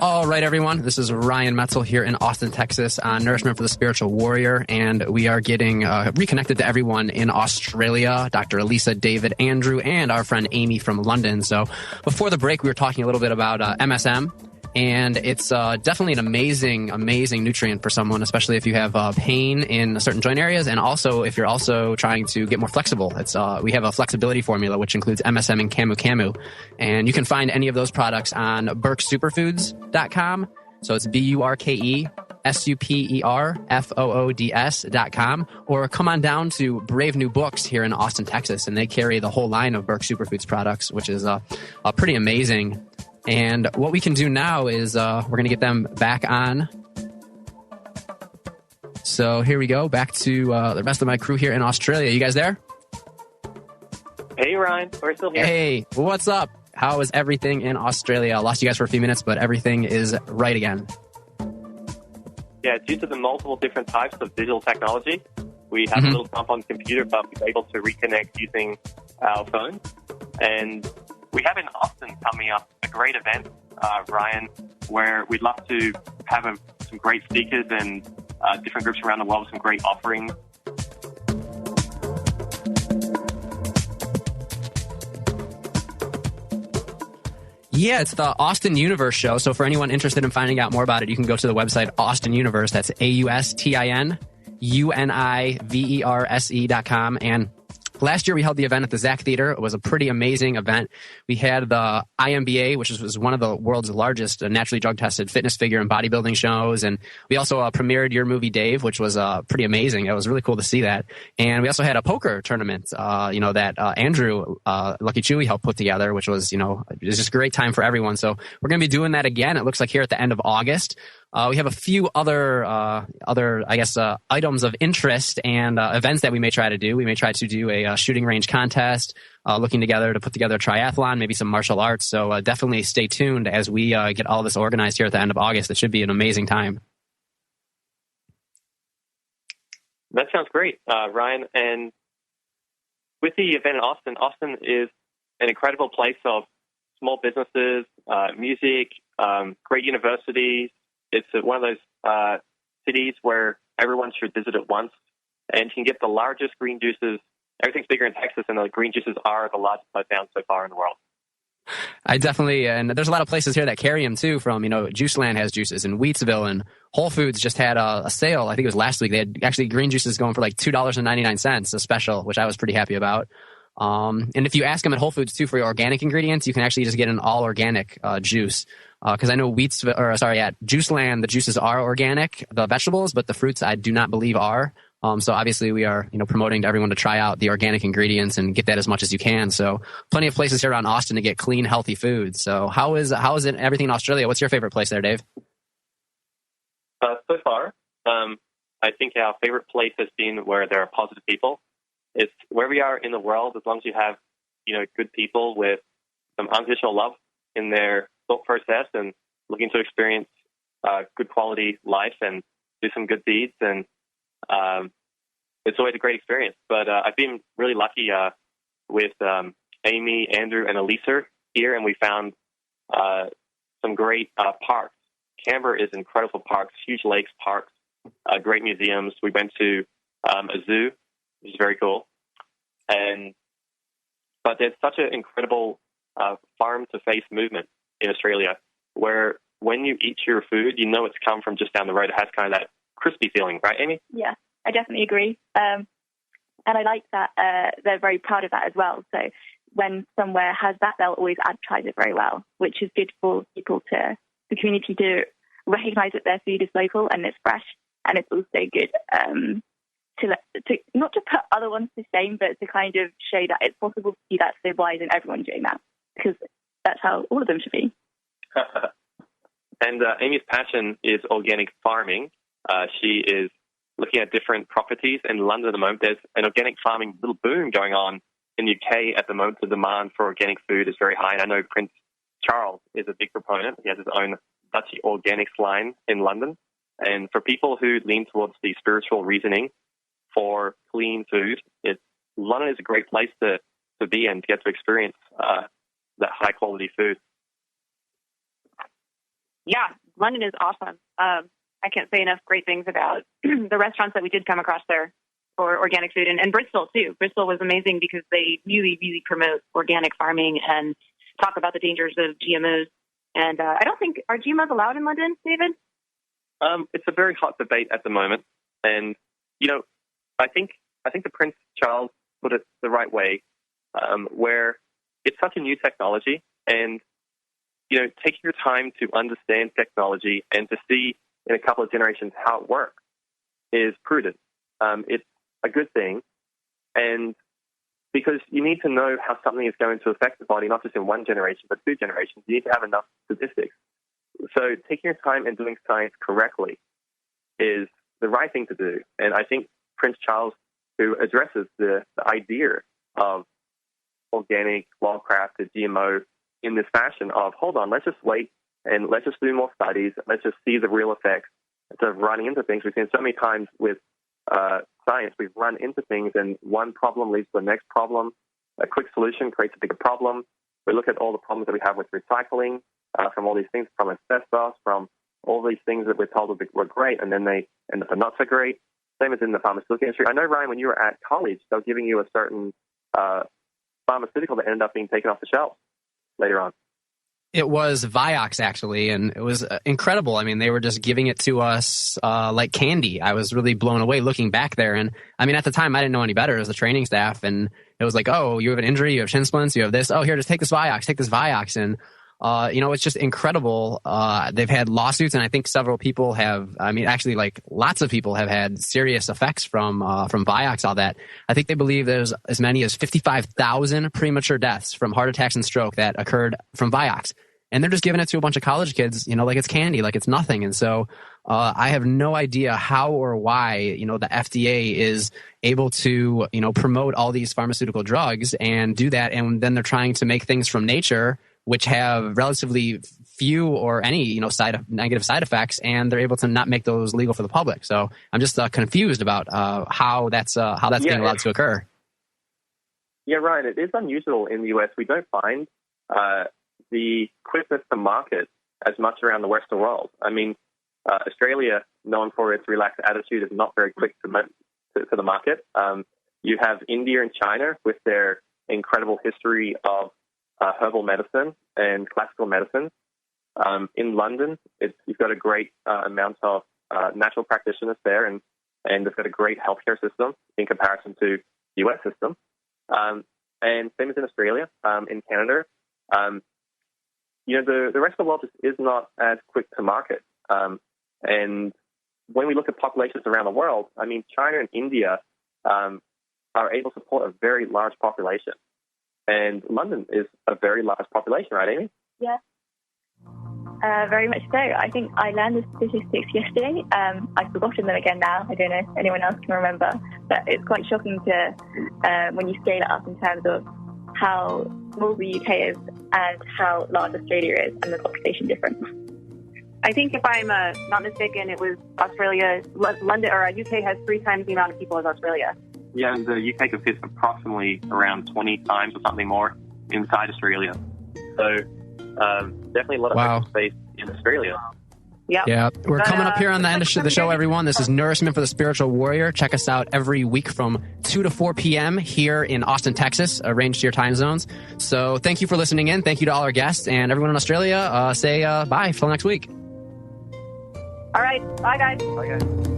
All right, everyone. This is Ryan Metzel here in Austin, Texas on Nourishment for the Spiritual Warrior, and we are getting reconnected to everyone in Australia, Dr. Elisa, David, Andrew, and our friend Amy from London. So before the break, we were talking a little bit about MSM, and it's definitely an amazing nutrient for someone, especially if you have pain in certain joint areas, and also if you're also trying to get more flexible. We have a flexibility formula, which includes MSM and Camu Camu, and you can find any of those products on BurkeSuperfoods.com. So it's BurkeSuperfoods.com, or come on down to Brave New Books here in Austin, Texas, and they carry the whole line of Burke Superfoods products, which is pretty amazing. And what we can do now is we're going to get them back on. So here we go, back to the rest of my crew here in Australia. You guys there? Hey, Ryan. We're still here. Hey, what's up? How is everything in Australia? I lost you guys for a few minutes, but everything is right again. Yeah, due to the multiple different types of digital technology, we have a little bump on the computer, but we're able to reconnect using our phone. And we have in Austin coming up a great event, Ryan, where we'd love to have some great speakers and different groups around the world with some great offerings. Yeah, it's the Austin Universe show. So for anyone interested in finding out more about it, you can go to the website Austin Universe. That's AustinUniverse.com. And last year, we held the event at the Zach Theater. It was a pretty amazing event. We had the IMBA, which was one of the world's largest naturally drug-tested fitness figure and bodybuilding shows. And we also premiered your movie, Dave, which was pretty amazing. It was really cool to see that. And we also had a poker tournament, that Andrew Lucky Chewy helped put together, which was, it was just a great time for everyone. So we're going to be doing that again. It looks like here at the end of August. We have a few other items of interest and events that we may try to do. We may try to do a shooting range contest, looking together to put together a triathlon, maybe some martial arts. So definitely stay tuned as we get all this organized here at the end of August. It should be an amazing time. That sounds great, Ryan. And with the event in Austin, Austin is an incredible place of small businesses, music, great universities. It's one of those cities where everyone should visit it once, and you can get the largest green juices. Everything's bigger in Texas, and the green juices are the largest I've found so far in the world. I definitely, and there's a lot of places here that carry them too. From Juiceland has juices, and Wheatsville and Whole Foods just had a sale. I think it was last week. They had actually green juices going for like $2.99, a special, which I was pretty happy about. And if you ask them at Whole Foods too for your organic ingredients, you can actually just get an all organic juice. Because I know at Juiceland, the juices are organic, the vegetables, but the fruits I do not believe are. So obviously we are, promoting to everyone to try out the organic ingredients and get that as much as you can. So plenty of places here around Austin to get clean, healthy food. So how is it everything in Australia? What's your favorite place there, Dave? So far, I think our favorite place has been where there are positive people. It's where we are in the world, as long as you have, good people with some unconditional love in their thought process and looking to experience good quality life and do some good deeds, and it's always a great experience. But I've been really lucky with Amy, Andrew, and Elisa here, and we found some great parks. Canberra is incredible parks, huge lakes, parks, great museums. We went to a zoo, which is very cool. But there's such an incredible farm-to-face movement in Australia, where when you eat your food, it's come from just down the road. It has kind of that crispy feeling, right, Amy? Yeah, I definitely agree. And I like that they're very proud of that as well. So when somewhere has that, they'll always advertise it very well, which is good for the community to recognize that their food is local and it's fresh, and it's also good to not to put other ones to shame, but to kind of show that it's possible to do that. So why isn't everyone doing that? Because that's how all of them should be. And Amy's passion is organic farming. She is looking at different properties in London at the moment. There's an organic farming little boom going on in the UK at the moment. The demand for organic food is very high, and I know Prince Charles is a big proponent. He has his own Dutchy Organics line in London. And for people who lean towards the spiritual reasoning for clean food, London is a great place to be and to get to experience that high-quality food. Yeah, London is awesome. I can't say enough great things about the restaurants that we did come across there for organic food. And Bristol, too. Bristol was amazing because they really, really promote organic farming and talk about the dangers of GMOs. And I don't think, are GMOs allowed in London, David? It's a very hot debate at the moment. And, I think the Prince Charles put it the right way, where it's such a new technology, and, taking your time to understand technology and to see in a couple of generations how it works is prudent. It's a good thing, and because you need to know how something is going to affect the body, not just in one generation, but 2 generations. You need to have enough statistics. So taking your time and doing science correctly is the right thing to do. And I think Prince Charles, who addresses the idea of organic, well-crafted GMO in this fashion of, hold on, let's just wait and let's just do more studies. Let's just see the real effects instead of running into things. We've seen so many times with science, we've run into things and one problem leads to the next problem. A quick solution creates a bigger problem. We look at all the problems that we have with recycling, from all these things, from asbestos, from all these things that we're told were great, and then they end up not so great. Same as in the pharmaceutical industry. I know, Ryan, when you were at college, they were giving you a certain pharmaceutical that ended up being taken off the shelf later on. It was Vioxx, actually, and it was incredible. I mean, they were just giving it to us like candy. I was really blown away looking back there. And, I mean, at the time, I didn't know any better as the training staff. And it was like, oh, you have an injury, you have shin splints, you have this. Oh, here, just take this Vioxx. And, it's just incredible. They've had lawsuits, and I think several people have, lots of people have had serious effects from Vioxx, all that. I think they believe there's as many as 55,000 premature deaths from heart attacks and stroke that occurred from Vioxx. And they're just giving it to a bunch of college kids, like it's candy, like it's nothing. And so, I have no idea how or why, the FDA is able to, promote all these pharmaceutical drugs and do that. And then they're trying to make things from nature, which have relatively few or any, negative side effects, and they're able to not make those legal for the public. So I'm just confused about how that's being allowed to occur. Yeah, Ryan, it is unusual in the US. We don't find the quickness to market as much around the Western world. I mean, Australia, known for its relaxed attitude, is not very quick to the market. You have India and China with their incredible history of herbal medicine and classical medicine. In London, you've got a great amount of natural practitioners there, and they've got a great healthcare system in comparison to the US system. And same as in Australia, in Canada. The rest of the world just is not as quick to market. And when we look at populations around the world, I mean, China and India are able to support a very large population. And London is a very large population, right, Amy? Yeah. Very much so. I think I learned the statistics yesterday. I've forgotten them again now. I don't know if anyone else can remember. But it's quite shocking to when you scale it up in terms of how small the UK is and how large Australia is and the population difference. I think if I'm not mistaken, it was Australia, London, or UK has 3 times the amount of people as Australia. Yeah, and the UK could fit approximately around 20 times or something more inside Australia. So definitely a lot of space in Australia. Yep. Yeah, we're coming up here on the end of the show, everyone. This is Nourishment for the Spiritual Warrior. Check us out every week from 2 to 4 p.m. here in Austin, Texas, arranged to your time zones. So thank you for listening in. Thank you to all our guests, and everyone in Australia, say bye till next week. All right. Bye, guys. Bye, guys.